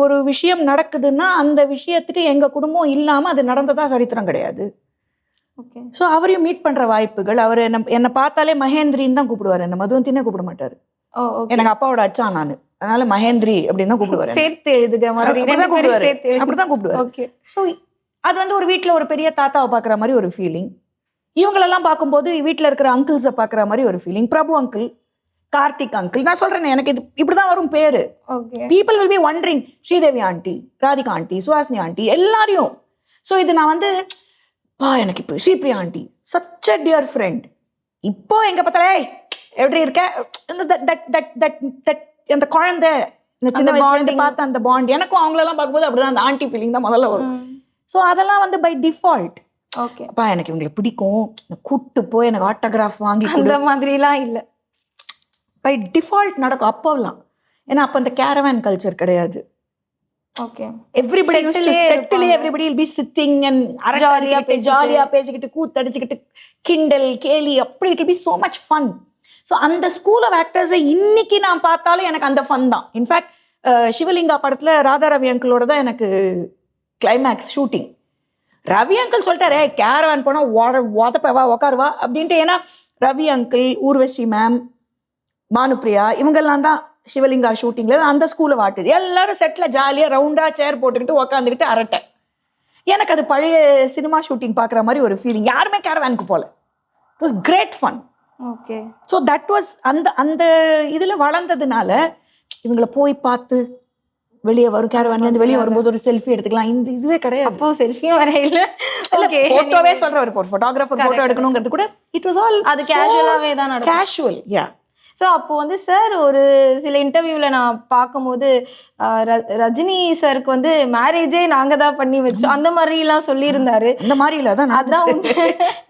ஒரு விஷயம் நடக்குதுன்னா அந்த விஷயத்துக்கு எங்க குடும்பம் இல்லாம அது நடந்ததா சரித்திரம் கிடையாது. ஸோ அவரையும் மீட் பண்ற வாய்ப்புகள், அவர் என்னை பார்த்தாலே மகேந்திரின்னு தான் கூப்பிடுவார், என்ன மதுவந்தினே கூப்பிட மாட்டாரு. எனக்கு அப்பாவோட அச்சா நான், அதனால மகேந்திரி அப்படின்னு தான் கூப்பிடுவாரு, சேர்த்து எழுதுக அப்படிதான் கூப்பிடுவாரு. ஸோ அது வந்து ஒரு வீட்டில் ஒரு பெரிய தாத்தாவை பார்க்குற மாதிரி ஒரு ஃபீலிங், இவங்களெல்லாம் பார்க்கும்போது வீட்டில் இருக்கிற அங்கிள்ஸை பார்க்குற மாதிரி ஒரு ஃபீலிங். பிரபு அங்கிள், கார்த்திக் அங்கிள், நான் சொல்றேன் எனக்கு இது இப்படிதான் வரும் பேரு. People will be wandering, Sridevi aunty, Radhika aunty, Suhasini aunty, எல்லாரையும். ஸோ இது நான் வந்து எனக்கு இப்போ Sripriya aunty such a dear friend. இப்போ எங்க பார்த்தாலே எப்படி இருக்க அந்த குழந்தை, இந்த சின்ன வயசுல பார்த்த அந்த பாண்ட், எனக்கும் அவங்களெல்லாம் பார்க்கும்போது அப்படிதான் அந்த ஆண்டி ஃபீலிங் தான் முதல்ல வரும். ஸோ அதெல்லாம் வந்து பை டிஃபால்ட். அப்பா எனக்கு இவங்களை பிடிக்கும், கூட்டு போய் எனக்கு ஆட்டோகிராஃப் வாங்கி அந்த மாதிரிலாம் இல்லை, பை டிஃபால்ட் நடக்கும் அப்போலாம். ஏன்னா அப்போ அந்த கேரவான் கல்ச்சர் கிடையாது. Everybody used to settle, everybody will be sitting and ஜாலியா பேசிக்கிட்டு கூத்தடிச்சுக்கிட்டு கிண்டல் கேலி, அப்படி it will be so much fun. So அந்த ஸ்கூல் ஆஃப் ஆக்டர்ஸை இன்னைக்கு நான் பார்த்தாலும் எனக்கு அந்த ஃபன் தான். இன்ஃபேக்ட் சிவலிங்கா படத்துல ராதா ரவி அங்கிளோட தான் எனக்கு கிளைமேக்ஸ் ஷூட்டிங். ரவி அங்கிள் சொல்லிட்டாரே கேரவான் போனா உதப்பவா உக்காருவா அப்படின்ட்டு. ஏன்னா ரவி அங்கிள், ஊர்வசி மேம், பானுப்ரியா இவங்கெல்லாம் தான் சிவலிங்கா ஷூட்டிங்ல அந்த ஸ்கூலை வாட்டுது. எல்லாரும் செட்ல ஜாலியா ரவுண்டா சேர் போட்டுக்கிட்டு உக்காந்துக்கிட்டு அரட்டை. எனக்கு அது பழைய சினிமா ஷூட்டிங் பார்க்குற மாதிரி ஒரு ஃபீலிங். யாருமே கேரவானுக்கு போல, it was great fun. So that was அந்த இதில் வளர்ந்ததுனால இவங்களை போய் பார்த்து வெளியே வரும், கேரவான்ல இருந்து வெளியே வரும்போது ஒரு செல்ஃபி எடுத்துக்கலாம். இந்த இதுவே கிடையாது. அப்போ செல்ஃபியும் வர இல்ல. ஓகே, போட்டோவே சொல்ற ஒரு போட்டோகிராஃபர் போட்டோ எடுக்கணுங்கிறது கூட இட் வாஸ் ஆல் அது கேஷுவலாவே தான் நடக்கும். கேஷுவல். யா. ஸோ அப்போ வந்து சார் ஒரு சில இன்டர்வியூவில் நான் பார்க்கும்போது ரஜினி சாருக்கு வந்து மேரேஜே நாங்கள் தான் பண்ணி வச்சோம் அந்த மாதிரிலாம் சொல்லியிருந்தாரு. அந்த மாதிரி இல்லை, அதான் அதான்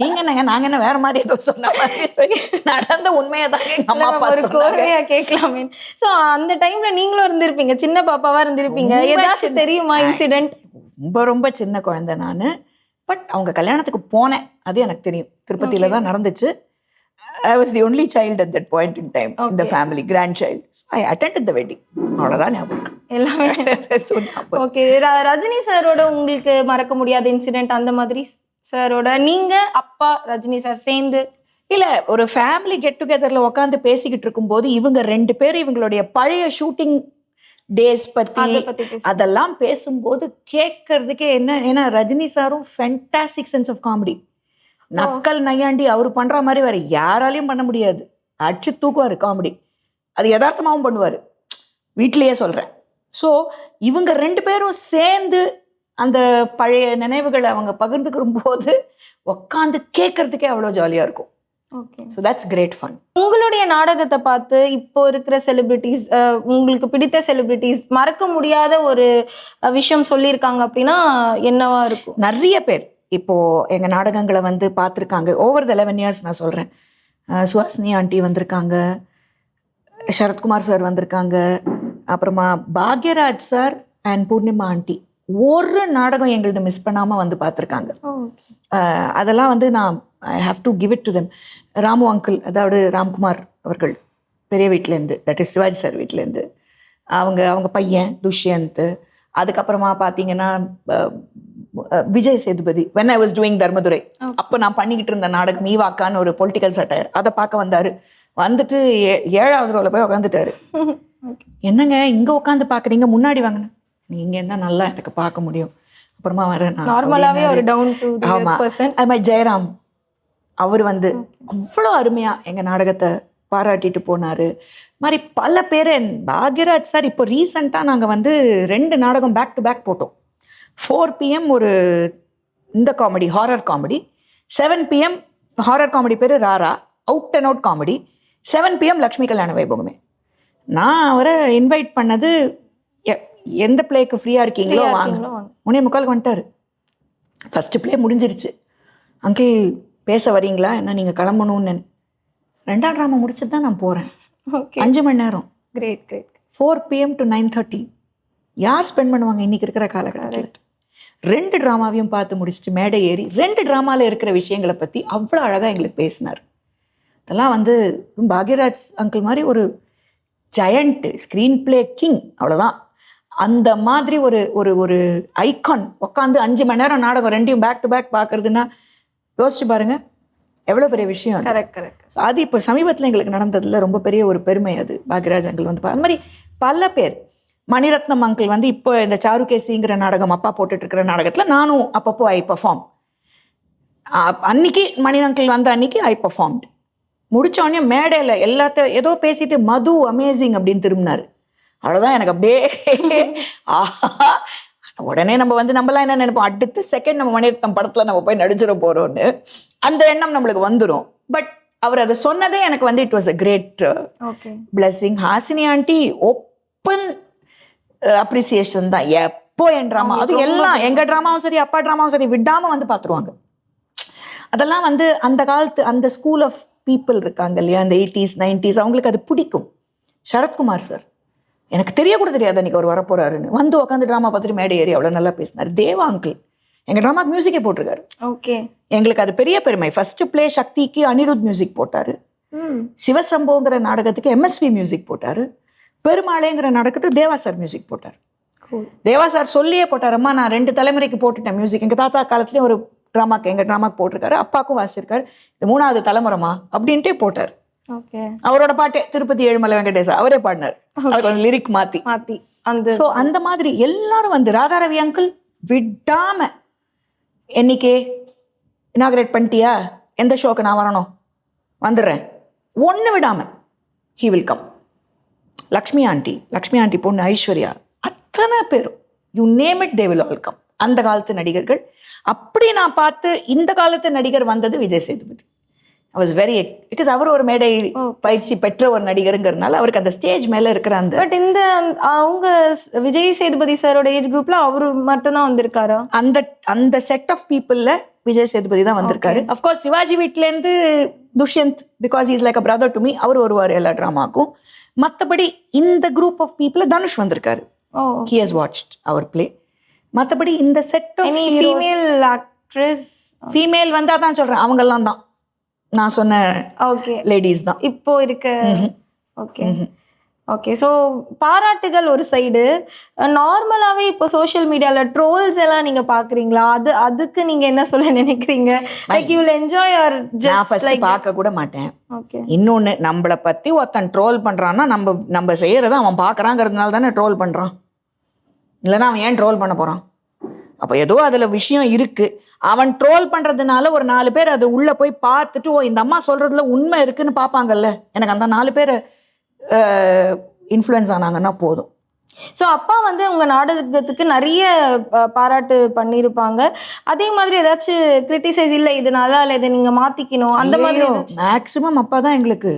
நீங்க என்னங்க நாங்கள் என்ன வேற மாதிரி ஏதோ சொன்ன மாதிரி நடந்த உண்மையை தான் ஒரு கோர்வையா கேட்கலாமே. ஸோ அந்த டைம்ல நீங்களும் இருந்திருப்பீங்க, சின்ன பாப்பாவா இருந்திருப்பீங்க, ஏதாச்சும் தெரியுமா இன்சிடென்ட்? ரொம்ப ரொம்ப சின்ன குழந்தை நான். பட் அவங்க கல்யாணத்துக்கு போனேன், அது எனக்கு தெரியும். திருப்பதியில தான் நடந்துச்சு. I was the only child at that point in time in the family, grandchild. So I attended the wedding. அவ்வளோதான் ஞாபகம் எல்லாமே. ஓகே, ரஜினி சாரோட உங்களுக்கு மறக்க முடியாத இன்சிடென்ட் அந்த மாதிரி சாரோட நீங்க அப்பா ரஜினி சார் சேர்ந்து? இல்லை, ஒரு ஃபேமிலி கெட் டுகெதரில் உட்காந்து பேசிக்கிட்டு இருக்கும்போது இவங்க 2 பேரும் இவங்களுடைய பழைய ஷூட்டிங் டேஸ் பற்றி அதெல்லாம் பேசும்போது கேட்கறதுக்கே என்ன, ஏன்னா ரஜினி சாரும் ஃபென்டாஸ்டிக் சென்ஸ் ஆஃப் காமெடி, நக்கல் நையாண்டி அவர் பண்ற மாதிரி வேற யாராலையும் பண்ண முடியாது. அடிச்சு தூக்குவாரு காமெடி, அது யதார்த்தமாகவும் பண்ணுவார். வீட்லயே சொல்றேன். ஸோ இவங்க 2 பேரும் சேர்ந்து அந்த பழைய நினைவுகளை அவங்க பகிர்ந்துக்கிற போது உட்காந்து கேட்கறதுக்கே அவ்வளோ ஜாலியாக இருக்கும். Okay, so that's great fun. உங்களுடைய நாடகத்தை பார்த்து இப்போ இருக்கிற செலிபிரிட்டிஸ், உங்களுக்கு பிடித்த செலிபிரிட்டிஸ் மறக்க முடியாத ஒரு விஷயம் சொல்லியிருக்காங்க அப்படின்னா என்னவா இருக்கும்? நிறைய பேர் இப்போ எங்கள் நாடகங்களை வந்து பார்த்துருக்காங்க. ஓவர் த 11 years நான் சொல்கிறேன். சுஹாசினி ஆண்டி வந்திருக்காங்க, சரத்குமார் சார் வந்திருக்காங்க, அப்புறமா Bhagyaraj sir and Poornima aunty ஒரு நாடகம் எங்களது மிஸ் பண்ணாமல் வந்து பார்த்துருக்காங்க. அதெல்லாம் வந்து நான் I have to give it to them. Ramu uncle, அதாவது ராம்குமார் அவர்கள் பெரிய வீட்டிலேருந்து, தட் இஸ் சிவாஜி சார் வீட்டிலேருந்து, அவங்க பையன் துஷ்யந்த். அதுக்கப்புறமா பார்த்தீங்கன்னா Vijay Sethupathi, when I was doing Dharmadurai, அப்போ நான் பண்ணிக்கிட்டு இருந்த நாடகம் ஈவாக்கான்னு ஒரு பொலிட்டிக்கல் சட்டையர், அதை பார்க்க வந்தார். வந்துட்டு 7வது ரோல போய் உட்காந்துட்டாரு. என்னங்க இங்கே உட்காந்து பார்க்குறீங்க, முன்னாடி வாங்கினேன், நீங்கள் இருந்தால் நல்லா எனக்கு பார்க்க முடியும், அப்புறமா வரேன். நார்மலாகவே ஒரு டவுன் டு பர்சன். அது மாதிரி ஜெயராம், அவர் வந்து அவ்வளோ அருமையாக எங்கள் நாடகத்தை பாராட்டிட்டு போனார். மாதிரி பல பேர். பாக்யராஜ் சார் இப்போ ரீசண்டாக நாங்கள் வந்து 2 நாடகம் பேக் டு பேக் போட்டோம். 4 PM ஒரு இந்த comedy, horror comedy. 7 PM horror comedy பேர் Raara, out and out comedy. 7 PM Lakshmi Kalyana Vaibhogame. நான் அவரை இன்வைட் பண்ணது எந்த பிளேக்கு ஃப்ரீயாக இருக்கீங்களோ வாங்க, 3:45 வந்துட்டார். ஃபஸ்ட்டு பிளே முடிஞ்சிருச்சு. அங்கிள் பேச வரீங்களா, என்ன நீங்கள் கிளம்பணும்னு. 2ஆம் ட்ராமா முடிச்சு தான் நான் போகிறேன். 5 மணி நேரம். Great great. 4 PM to 9:30 யார் ஸ்பெண்ட் பண்ணுவாங்க இன்னைக்கு இருக்கிற காலகட்டத்தில்? 2 ட்ராமாவையும் பார்த்து முடிச்சுட்டு மேடை ஏறி 2 ட்ராமாவில் இருக்கிற விஷயங்களை பற்றி அவ்வளோ அழகாக எங்களுக்கு பேசினார். அதெல்லாம் வந்து பாக்யராஜ் அங்கிள் மாதிரி ஒரு ஜெயண்ட் ஸ்க்ரீன் பிளே கிங், அவ்வளோதான். அந்த மாதிரி ஒரு ஒரு ஒரு ஐகான் உட்காந்து 5 மணி நேரம் நாடகம் 2யும் பேக் டு பேக் பார்க்குறதுன்னா யோசிச்சு பாருங்க எவ்வளோ பெரிய விஷயம். Correct correct. அது இப்போ சமீபத்தில் எங்களுக்கு நடந்ததில் ரொம்ப பெரிய ஒரு பெருமை அது. பாக்யராஜ் அங்கிள் வந்து அது மாதிரி பல பேர். மணிரத்னம் அங்கிள் வந்து இப்போ இந்த சாருகேசிங்கிற நாடகம் அப்பா போட்டுட்டு இருக்கிற நாடகத்தில் நானும் அப்பப்போ ஐ பர்ஃபார்ம். அன்னைக்கு மணி அங்கிள் வந்த அன்னைக்கு ஐ பர்ஃபார்ம்டு. முடித்தோடனே மேடையில் எல்லாத்தையும் ஏதோ பேசிட்டு மது அமேசிங் அப்படின்னு திரும்பினார். அவ்வளோதான், எனக்கு அப்படியே ஆஹா. உடனே நம்ம வந்து நம்மளாம் என்ன நினைப்போம், அடுத்த செகண்ட் நம்ம மணிரத்னம் படத்தில் நம்ம போய் நடிச்சிட போகிறோன்னு அந்த எண்ணம் நம்மளுக்கு வந்துடும். பட் அவர் அதை சொன்னதே எனக்கு வந்து it was a great blessing. Hasini aunty open appreciation தான் எப்போ என் ட்ராமா, அது எல்லாம் எங்கள் ட்ராமாவும் சரி அப்பா ட்ராமாவும் சரி விடாமல் வந்து பார்த்துருவாங்க. அதெல்லாம் வந்து அந்த காலத்து அந்த ஸ்கூல் ஆஃப் பீப்புள் இருக்காங்க இல்லையா, அந்த 80s 90s, அவங்களுக்கு அது பிடிக்கும். சரத்குமார் சார் எனக்கு தெரியக்கூட தெரியாது அன்றைக்கி அவர் வரப்போறாருன்னு, வந்து உட்காந்து ட்ராமா பார்த்துட்டு மேடை ஏறி அவ்வளோ நல்லா பேசினார். தேவா அங்கிள் எங்கள் ட்ராமாக்கு மியூசிக்கே போட்டிருக்காரு. ஓகே, எங்களுக்கு அது பெரிய பெருமை. ஃபர்ஸ்ட் பிளே சக்திக்கு அனிருத் மியூசிக் போட்டார். சிவசம்போங்கிற நாடகத்துக்கு MSV மியூசிக் போட்டார். பெருமாளேங்கிற நாடகத்துக்கு தேவா சார் மியூசிக் போட்டார். தேவா சார் சொல்லியே போட்டார், அம்மா நான் 2 தலைமுறைக்கு போட்டுட்டேன் மியூசிக். எங்கள் தாத்தா காலத்துலேயும் ஒரு ட்ராமாக்கு எங்கள் ட்ராமாக்கு போட்டிருக்காரு, அப்பாவுக்கும் வாசிச்சிருக்காரு, இது 3வது தலைமுறைமா அப்படின்ட்டே போட்டார். அவரோட பாட்டே திருப்பதி ஏழுமலை வெங்கடேசா அவரே பாடினார், அவருக்கு லிரிக் மாற்றி அந்த. ஸோ அந்த மாதிரி எல்லாரும் வந்து ராதாரவி அங்கிள் விடாம என்னைக்கே இனாகிரேட் பண்ணிட்டியா, எந்த ஷோக்கு நான் வரணும் வந்துடுறேன், ஒன்று விடாமல் he will come. Lakshmi aunty பொண்ணு ஐஸ்வர்யா அத்தனை பேரும் you name it they will all come. அந்த காலத்து நடிகர்கள். அப்படி நான் பார்த்து இந்த காலத்து நடிகர் வந்தது Vijay Sethupathi. I was very, because அவர் ஒரு மேடை பயிற்சி பெற்ற ஒரு நடிகருங்கிறதுனால அவருக்கு அந்த ஸ்டேஜ் மேல இருக்கிற அந்த. பட் இந்த அவங்க விஜய் சேதுபதி சாரோட ஏஜ் குரூப்ல அவரு மட்டும் தான் வந்திருக்காரா? அந்த அந்த செட் ஆஃப் பீப்புள்ல விஜய் சேதுபதி தான் வந்திருக்காரு. அஃப்கோர்ஸ் சிவாஜி வீட்ல இருந்து Dushyanth, because is like a brother to me, அவர் வருவார் எல்லா ட்ராமாக்கும். மற்றபடி இந்த குரூப் ஆஃப் பீப்புள் தனுஷ் வந்திருக்காரு. He has watched our play. மற்றபடி இந்த set of female actress, female வந்தா தான் சொல்றேன், அவங்கெல்லாம் தான் நான் சொன்ன லேடிஸ் தான் இப்போ இருக்க. Okay okay. ஸோ பாராட்டுகள் ஒரு சைடு, நார்மலாகவே இப்போ சோஷியல் மீடியாவில் ட்ரோல்ஸ் எல்லாம் நீங்கள் பார்க்குறீங்களா? அதுக்கு நீங்கள் என்ன சொல்ல நினைக்கிறீங்க? Like you will enjoy or நான் ஃபர்ஸ்ட் பார்க்க கூட மாட்டேன். ஓகே. இன்னொன்று, நம்மளை பற்றி ஒருத்தன் ட்ரோல் பண்ணுறான்னா நம்ம செய்கிறத அவன் பார்க்குறாங்கிறதுனால தானே ட்ரோல் பண்ணுறான். இல்லைன்னா அவன் ஏன் ட்ரோல் பண்ண போகிறான்? அப்போ ஏதோ அதில் விஷயம் இருக்குது. அவன் ட்ரோல் பண்ணுறதுனால ஒரு 4 பேர் அது உள்ளே போய் பார்த்துட்டு, ஓ இந்த அம்மா சொல்கிறதுல உண்மை இருக்குன்னு பார்ப்பாங்கல்ல. எனக்கு அந்த 4 பேர் இன்ஃப்ளூயன்ஸ் ஆனாங்கன்னா போதும். ஸோ அப்பா வந்து உங்கள் நாடகத்துக்கு நிறைய பாராட்டு பண்ணியிருப்பாங்க. அதே மாதிரி ஏதாச்சும் கிரிட்டிசைஸ், இல்லை இது நல்லா இல்லை, இதை நீங்கள் மாற்றிக்கணும், அந்த மாதிரி? மேக்ஸிமம் அப்பா தான் எங்களுக்கு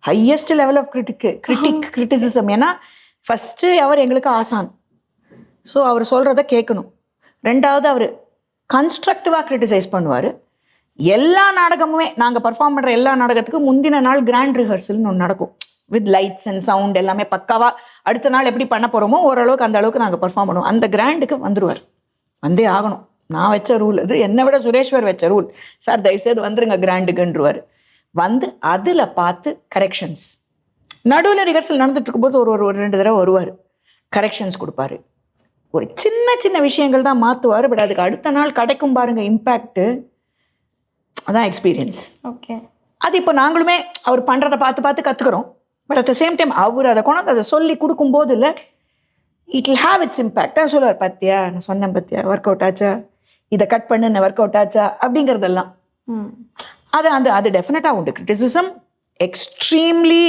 ஹையஸ்ட் லெவல் ஆஃப் கிரிட்டிசிசம். ஏன்னா ஃபஸ்ட்டு அவர் எங்களுக்கு ஆசான். ஸோ அவர் சொல்கிறத கேட்கணும். ரெண்டாவது, அவர் கன்ஸ்ட்ரக்டிவாக கிரிட்டிசைஸ் பண்ணுவார். எல்லா நாடகமுமே நாங்கள் பர்ஃபார்ம் பண்ணுற எல்லா நாடகத்துக்கும் முந்தின நாள் கிராண்ட் ரிஹர்சல்னு ஒன்று நடக்கும். வித் லைட்ஸ் அண்ட் சவுண்ட் எல்லாமே பக்காவாக. அடுத்த நாள் எப்படி பண்ண போகிறோமோ ஓரளவுக்கு அந்த அளவுக்கு நாங்கள் பர்ஃபார்ம் பண்ணுவோம். அந்த கிராண்டுக்கு வந்துடுவார், வந்தே ஆகணும். நான் வச்ச ரூல் அது, என்னை விட சுரேஷ்வர் வச்ச ரூல். சார் தயவுசெய்து வந்துருங்க கிராண்டுக்குன்றுவார். வந்து அதில் பார்த்து கரெக்ஷன்ஸ், நடுவில் ரிஹர்சல் நடந்துட்டு இருக்கும்போது ஒரு 2 தடவை வருவார், கரெக்ஷன்ஸ் கொடுப்பாரு. ஒரு சின்ன சின்ன விஷயங்கள் தான் மாற்றுவார். பட் அதுக்கு அடுத்த நாள் கிடைக்கும் பாருங்க இம்பேக்ட்டு, அதான் எக்ஸ்பீரியன்ஸ். ஓகே. அது இப்போ நாங்களுமே அவர் பண்ணுறதை பார்த்து கற்றுக்குறோம். But at the same time அவர் அதை கொண்டாந்து அதை சொல்லி கொடுக்கும்போது இல்லை, it will have its impact. சொல்லுவார், பார்த்தியா நான் சொன்னேன், பார்த்தியா ஒர்க் அவுட் ஆச்சா, இதை கட் பண்ணு ஒர்க் அவுட் ஆச்சா அப்படிங்கிறதெல்லாம். அது டெஃபினட்டாக உண்டு. கிரிட்டிசிசம் எக்ஸ்ட்ரீம்லி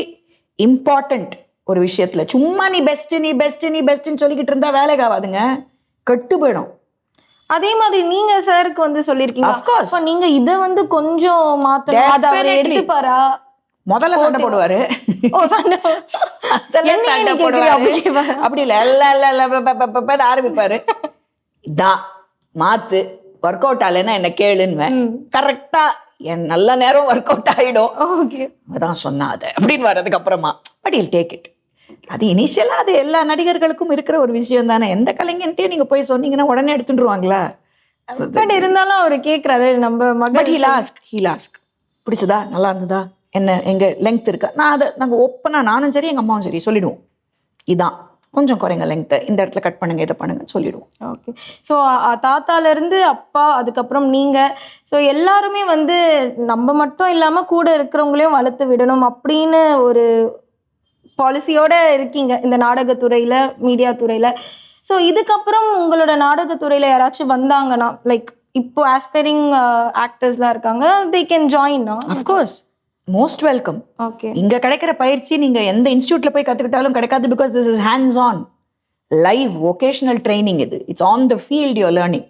இம்பார்ட்டண்ட் ஒரு விஷயத்துல. சும்மா நீ பெஸ்ட்னு சொல்லிக்கிட்டு இருந்தா வேலைக்கு ஆகாதுங்க, கெட்டு போயிடும். அதே மாதிரி நீங்க சாருக்கு வந்து சொல்லிருக்கீங்க, of course நீங்க இத வந்து கொஞ்சம் மாத்தணும், அத அவர் எடுத்துப்பாரா? முதல்ல சண்டை போடுவாரு. அப்படி இல்ல ஆரம்பிப்பாரு, இதான் மாத்து, ஒர்க் அவுட் ஆகலைன்னா என்ன கேளுன்னு. கரெக்டா என் நல்ல நேரம் ஒர்க் அவுட் ஆகிடும். அதான் சொன்னா அதை அப்படின்னு வர்றதுக்கு அப்புறமா பட் இல் டேக் இட். அது இனிஷியலாக அது எல்லா நடிகர்களுக்கும் இருக்கிற ஒரு விஷயம் தானே. எந்த கலைஞன்ட்டே நீங்கள் போய் சொன்னீங்கன்னா உடனே எடுத்துட்டுருவாங்களா? பட் இருந்தாலும் அவர் கேட்குறாரு நம்ம மகள். ஹீலாஸ்க் பிடிச்சதா, நல்லா இருந்ததா, என்ன எங்கள் லெங்க் இருக்கா, நான் அதை நாங்கள் ஓப்பனாக நானும் சரி எங்கள் அம்மாவும் சரி சொல்லிடுவோம், இதான் கொஞ்சம் குறைங்க லெங்க்த்தை, இந்த இடத்துல கட் பண்ணுங்க, இதை பண்ணுங்கன்னு சொல்லிடுவோம். ஓகே. ஸோ தாத்தாலேருந்து அப்பா, அதுக்கப்புறம் நீங்கள், ஸோ எல்லாருமே வந்து நம்ம மட்டும் இல்லாமல் கூட இருக்கிறவங்களையும் வளர்த்து விடணும் அப்படின்னு ஒரு பாலிசியோட இருக்கீங்க இந்த நாடகத்துறையில், மீடியா துறையில். ஸோ இதுக்கப்புறம் உங்களோட நாடகத்துறையில் யாராச்சும் வந்தாங்கன்னா, லைக் இப்போ ஆஸ்பைரிங் ஆக்டர்ஸ்லாம் இருக்காங்க, they can join. Of course, most welcome. Okay. இங்கே கிடைக்கிற பயிற்சி நீங்கள் எந்த இன்ஸ்டியூட்டில் போய் கற்றுக்கிட்டாலும் கிடைக்காது. Because this is hands on live vocational training. இது it's on the field your learning.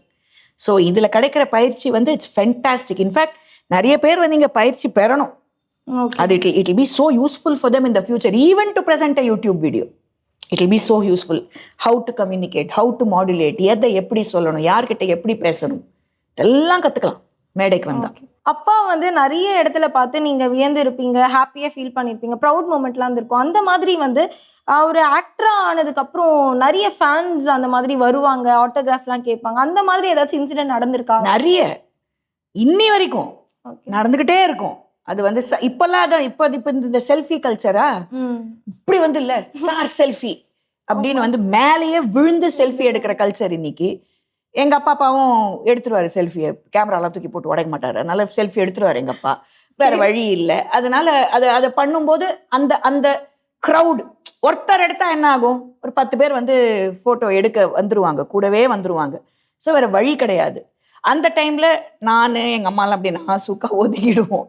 So இதில் கிடைக்கிற பயிற்சி வந்து இட்ஸ் ஃபென்டாஸ்டிக். இன்ஃபேக்ட் நிறைய பேர் வந்து இங்கே பயிற்சி பெறணும். அது it will be so useful for them in the future, even to present a YouTube video. It will be so useful. How to communicate, how to modulate, எதை எப்படி சொல்லணும், யார்கிட்ட எப்படி பேசணும், இதெல்லாம் கற்றுக்கலாம் மேடைக்கு வந்தா. அப்பா வந்து நிறைய இடத்துல பார்த்து நீங்கள் வியந்து இருப்பீங்க, ஹாப்பியாக ஃபீல் பண்ணியிருப்பீங்க, ப்ரௌட் மூமெண்ட்லாம் இருந்திருக்கும். அந்த மாதிரி வந்து ஒரு ஆக்டராக ஆனதுக்கப்புறம் நிறைய ஃபேன்ஸ் அந்த மாதிரி வருவாங்க, ஆட்டோகிராஃப்லாம் கேட்பாங்க. அந்த மாதிரி ஏதாச்சும் இன்சிடென்ட் நடந்திருக்கா? நிறைய, இன்னி வரைக்கும் நடந்துக்கிட்டே இருக்கும். அது வந்து இப்பெல்லாம் அதான் இப்போ இந்த செல்ஃபி கல்ச்சரா இப்படி வந்து இல்லை, சார் செல்ஃபி அப்படின்னு வந்து மேலேயே விழுந்து செல்ஃபி எடுக்கிற கல்ச்சர் இன்னைக்கு. எங்கள் அப்பாவும் எடுத்துருவாரு செல்ஃபியை, கேமராலாம் தூக்கி போட்டு உடைக்க மாட்டாரு, அதனால செல்ஃபி எடுத்துருவாரு எங்கள் அப்பா, வேற வழி இல்லை. அதனால அதை பண்ணும்போது அந்த அந்த க்ரௌட் ஒருத்தர் எடுத்தா என்ன ஆகும், ஒரு 10 பேர் வந்து ஃபோட்டோ எடுக்க வந்துருவாங்க, கூடவே வந்துருவாங்க. ஸோ வேற வழி கிடையாது. அந்த டைம்ல நான் எங்கள் அம்மாலாம் அப்படி நாசுக்கா ஒதுங்கிடுவோம்.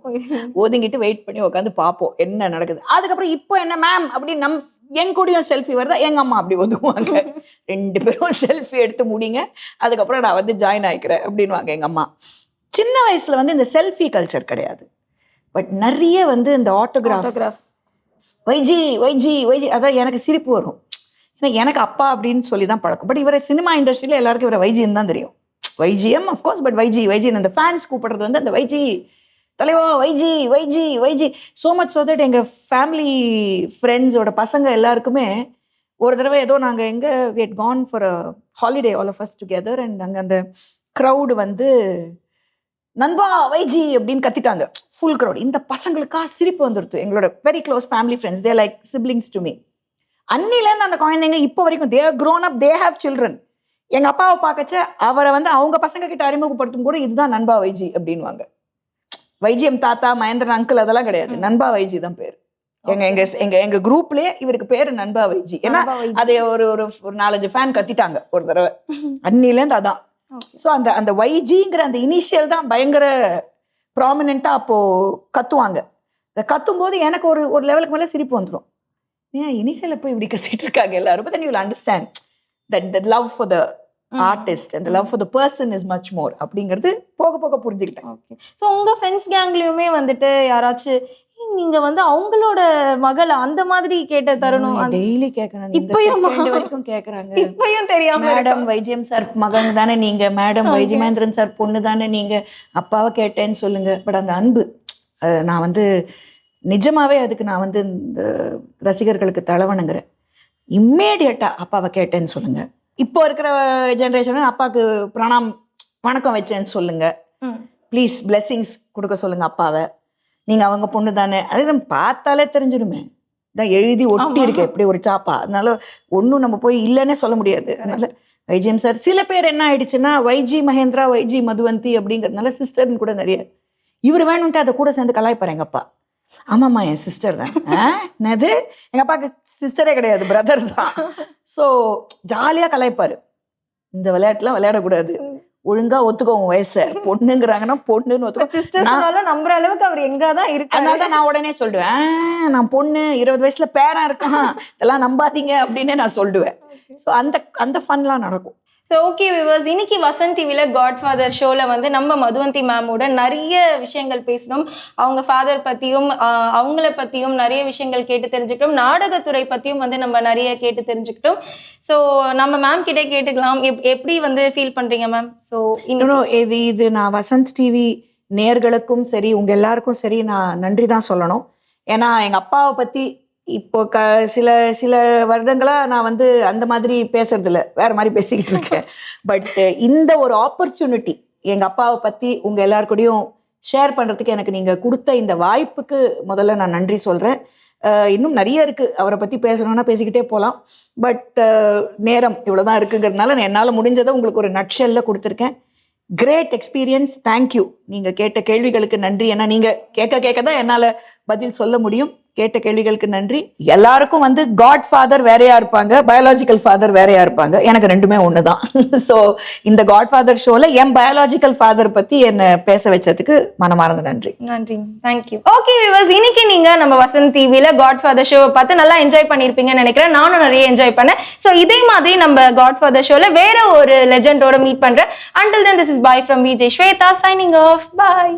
ஒதுங்கிட்டு வெயிட் பண்ணி உட்காந்து பார்ப்போம் என்ன நடக்குது. அதுக்கப்புறம் இப்போ என்ன மேம் அப்படின்னு என் கூடயும் செல்ஃபி வருதா, எங்க அம்மா அப்படி ஒதுக்குவாங்க. 2 பேரும் செல்ஃபி எடுத்து முடிங்க, அதுக்கப்புறம் நான் வந்து ஜாயின் ஆகிக்கிறேன் அப்படின்வாங்க எங்க அம்மா. சின்ன வயசுல வந்து இந்த செல்ஃபி கல்ச்சர் கிடையாது, பட் நிறைய வந்து இந்த ஆட்டோகிராஃப் வைஜி வைஜி வைஜி, அதான் எனக்கு சிரிப்பு வரும். ஏன்னா எனக்கு அப்பா அப்படின்னு சொல்லி தான் பழக்கம். பட் இவரை சினிமா இண்டஸ்ட்ரியில் எல்லாருக்கும் இவரை வைஜின்னு தான் தெரியும். வைஜிஎம் அஃப்கோர்ஸ், பட் வைஜி வைஜின்னு அந்த ஃபேன்ஸ் கூப்பிடுறது வந்து அந்த வைஜி தலைவா YG YG YG. So much so that எங்கள் ஃபேமிலி ஃப்ரெண்ட்ஸோட பசங்க எல்லாருக்குமே ஒரு தடவை ஏதோ நாங்கள் எங்கே we had gone for a holiday all of us together, and அங்கே அந்த க்ரௌடு வந்து நண்பா வைஜி அப்படின்னு கத்திட்டாங்க, ஃபுல் க்ரௌட். இந்த பசங்களுக்கா சிரிப்பு வந்துடுது. எங்களோட very close family friends, they like siblings to me. அன்னிலேருந்து அந்த குழந்தைங்க இப்போ வரைக்கும் they grown up, they have children. எங்கள் அப்பாவை பார்க்கச்ச அவரை வந்து அவங்க பசங்க கிட்ட அறிமுகப்படுத்தும் கூட இதுதான் நண்பா வைஜி அப்படின்வாங்க. வைஜிஎம் தாத்தா மகேந்திரன் அங்கிள் அதெல்லாம் கிடையாது, நண்பா வைஜி தான் பேர். எங்க குரூப்லயே இவருக்கு பேரு நண்பா வைஜி. ஏன்னா அதை ஒரு 4-5 ஃபேன் கத்திட்டாங்க ஒரு தடவை. அன்னிலேருந்து அதான். ஸோ அந்த வைஜிங்கிற அந்த இனிஷியல் தான் பயங்கர ப்ராமினெண்டா அப்போ கத்துவாங்க. அதை கத்தும் போது எனக்கு ஒரு லெவலுக்கு மேலே சிரிப்பு வந்துடும். ஏன் இனிஷியல் போய் இப்படி கத்திட்டு இருக்காங்க எல்லாரும். But then you will understand that the love for the artist and the love for the person is much more அப்படிங்கிறது போக போக புரிஞ்சுக்கிட்டேன். ஓகே. ஸோ உங்க ஃப்ரெண்ட்ஸ் கேங்லயுமே வந்துட்டு யாராச்சும் நீங்க வந்து அவங்களோட மகள் அந்த மாதிரி கேட்ட தருணம் டெய்லி கேக்குறாங்க, இப்பயும் வரைக்கும் கேக்குறாங்க. இப்பயும் தெரியாம மேடம் வைஜிஎம் சார் மகன் தானே நீங்க, மேடம் வைஜி மகேந்திரன் சார் பொண்ணு தானே நீங்க, அப்பாவை கேட்டேன்னு சொல்லுங்க. பட் அந்த அன்பு நான் வந்து நிஜமாவே அதுக்கு நான் வந்து இந்த ரசிகர்களுக்கு தளவணுங்கிறேன். இம்மீடியட்டா அப்பாவை கேட்டேன்னு சொல்லுங்க. இப்போ இருக்கிற ஜென்ரேஷன் அப்பாவுக்கு பிரணாம் வணக்கம் வச்சேன்னு சொல்லுங்க, ப்ளீஸ் பிளெஸிங்ஸ் கொடுக்க சொல்லுங்க அப்பாவை, நீங்க அவங்க பொண்ணு தானே. அது பார்த்தாலே தெரிஞ்சிடுமே, தான் எழுதி ஒட்டி இருக்கு எப்படி ஒரு சாப்பா. அதனால ஒன்றும் நம்ம போய் இல்லைன்னே சொல்ல முடியாது. அதனால வைஜிஎம் சார். சில பேர் என்ன ஆயிடுச்சுன்னா வைஜி மகேந்திரா வைஜி மதுவந்தி அப்படிங்கிறதுனால சிஸ்டர்னு கூட நிறைய இவர் வேணும்ட்டு அதை கூட சேர்ந்து கலாய்ப்பாரு எங்க அப்பா. ஆமாம்மா என் சிஸ்டர் தான். என்னது, எங்கள் அப்பாவுக்கு சிஸ்டரே கிடையாது, பிரதர் தான். ஸோ ஜாலியாக கலாய்ப்பார். இந்த விளையாட்டுலாம் விளையாடக்கூடாது, ஒழுங்கா ஒத்துக்கோங்க வயசை, பொண்ணுங்கிறாங்கன்னா பொண்ணுன்னு ஒத்துக்கோ. நம்புற அளவுக்கு அவர் எங்க தான் இருக்கு. அதனால தான் நான் உடனே சொல்லுவேன், நான் பொண்ணு 20 வயசுல பேரன் இருக்கான், இதெல்லாம் நம்பாதீங்க அப்படின்னே நான் சொல்லுவேன். ஸோ அந்த ஃபன்லாம் நடக்கும். ஸோ ஓகே வியூவர்ஸ், இன்னைக்கு வசந்த் டிவில காட்ஃபாதர் ஷோல வந்து நம்ம மதுவந்தி மேமோட நிறைய விஷயங்கள் பேசணும். அவங்க ஃபாதர் பத்தியும் அவங்கள பத்தியும் நிறைய விஷயங்கள் கேட்டு தெரிஞ்சுக்கிட்டோம். நாடகத்துறை பத்தியும் வந்து நம்ம நிறைய கேட்டு தெரிஞ்சுக்கிட்டோம். ஸோ நம்ம மேம் கிட்டே கேட்டுக்கலாம், எப்படி வந்து ஃபீல் பண்றீங்க மேம்? ஸோ இது நான் வசந்த் டிவி நேயர்களுக்கும் சரி உங்க எல்லாருக்கும் சரி நான் நன்றி தான் சொல்லணும். ஏன்னா எங்க அப்பாவை பத்தி இப்போ சில வருடங்களா நான் வந்து அந்த மாதிரி பேசுறது இல்லை, வேற மாதிரி பேசிக்கிட்டு இருக்கேன். பட் இந்த ஒரு ஆப்பர்ச்சுனிட்டி எங்க அப்பாவை பத்தி உங்க எல்லாருக்கூடையும் ஷேர் பண்றதுக்கு எனக்கு நீங்க கொடுத்த இந்த வாய்ப்புக்கு முதல்ல நான் நன்றி சொல்றேன். இன்னும் நிறைய இருக்கு அவரை பத்தி பேசணும்னா பேசிக்கிட்டே போகலாம். பட் நேரம் இவ்வளவுதான் இருக்குங்கிறதுனால என்னால் முடிஞ்சதை உங்களுக்கு ஒரு நட்ஷெல்ல கொடுத்துருக்கேன். Great experience, thank you. நீங்க கேட்ட கேள்விகளுக்கு நன்றி. ஏன்னா நீங்க கேட்க தான் என்னால பதில் சொல்ல முடியும். கேட்ட கேள்விகளுக்கு நன்றி. எல்லாருக்கும் வந்து காட் ஃபாதர் வேறையா இருப்பாங்க, பயாலஜிக்கல் ஃபாதர் வேறையா இருப்பாங்க. எனக்கு ரெண்டுமே ஒண்ணுதான். ஸோ இந்த காட் ஃபாதர் ஷோல என் பயாலஜிக்கல் ஃபாதர் பத்தி என்ன பேச வச்சதுக்கு மனமார்ந்த நன்றி. நன்றி, தேங்க்யூ. ஓகே வியூவர்ஸ், இன்னைக்கு நீங்க நம்ம வசந்த் டிவில காட் ஃபாதர் ஷோவை பார்த்து நல்லா என்ஜாய் பண்ணிருப்பீங்கன்னு நினைக்கிறேன். நானும் நிறைய என்ஜாய் பண்ணேன். ஸோ இதே மாதிரி நம்ம காட் ஃபாதர் ஷோல வேற ஒரு லெஜெண்டோட மீட் பண்றேன். Until then, this is bye from VJ Shweta signing off. Bye.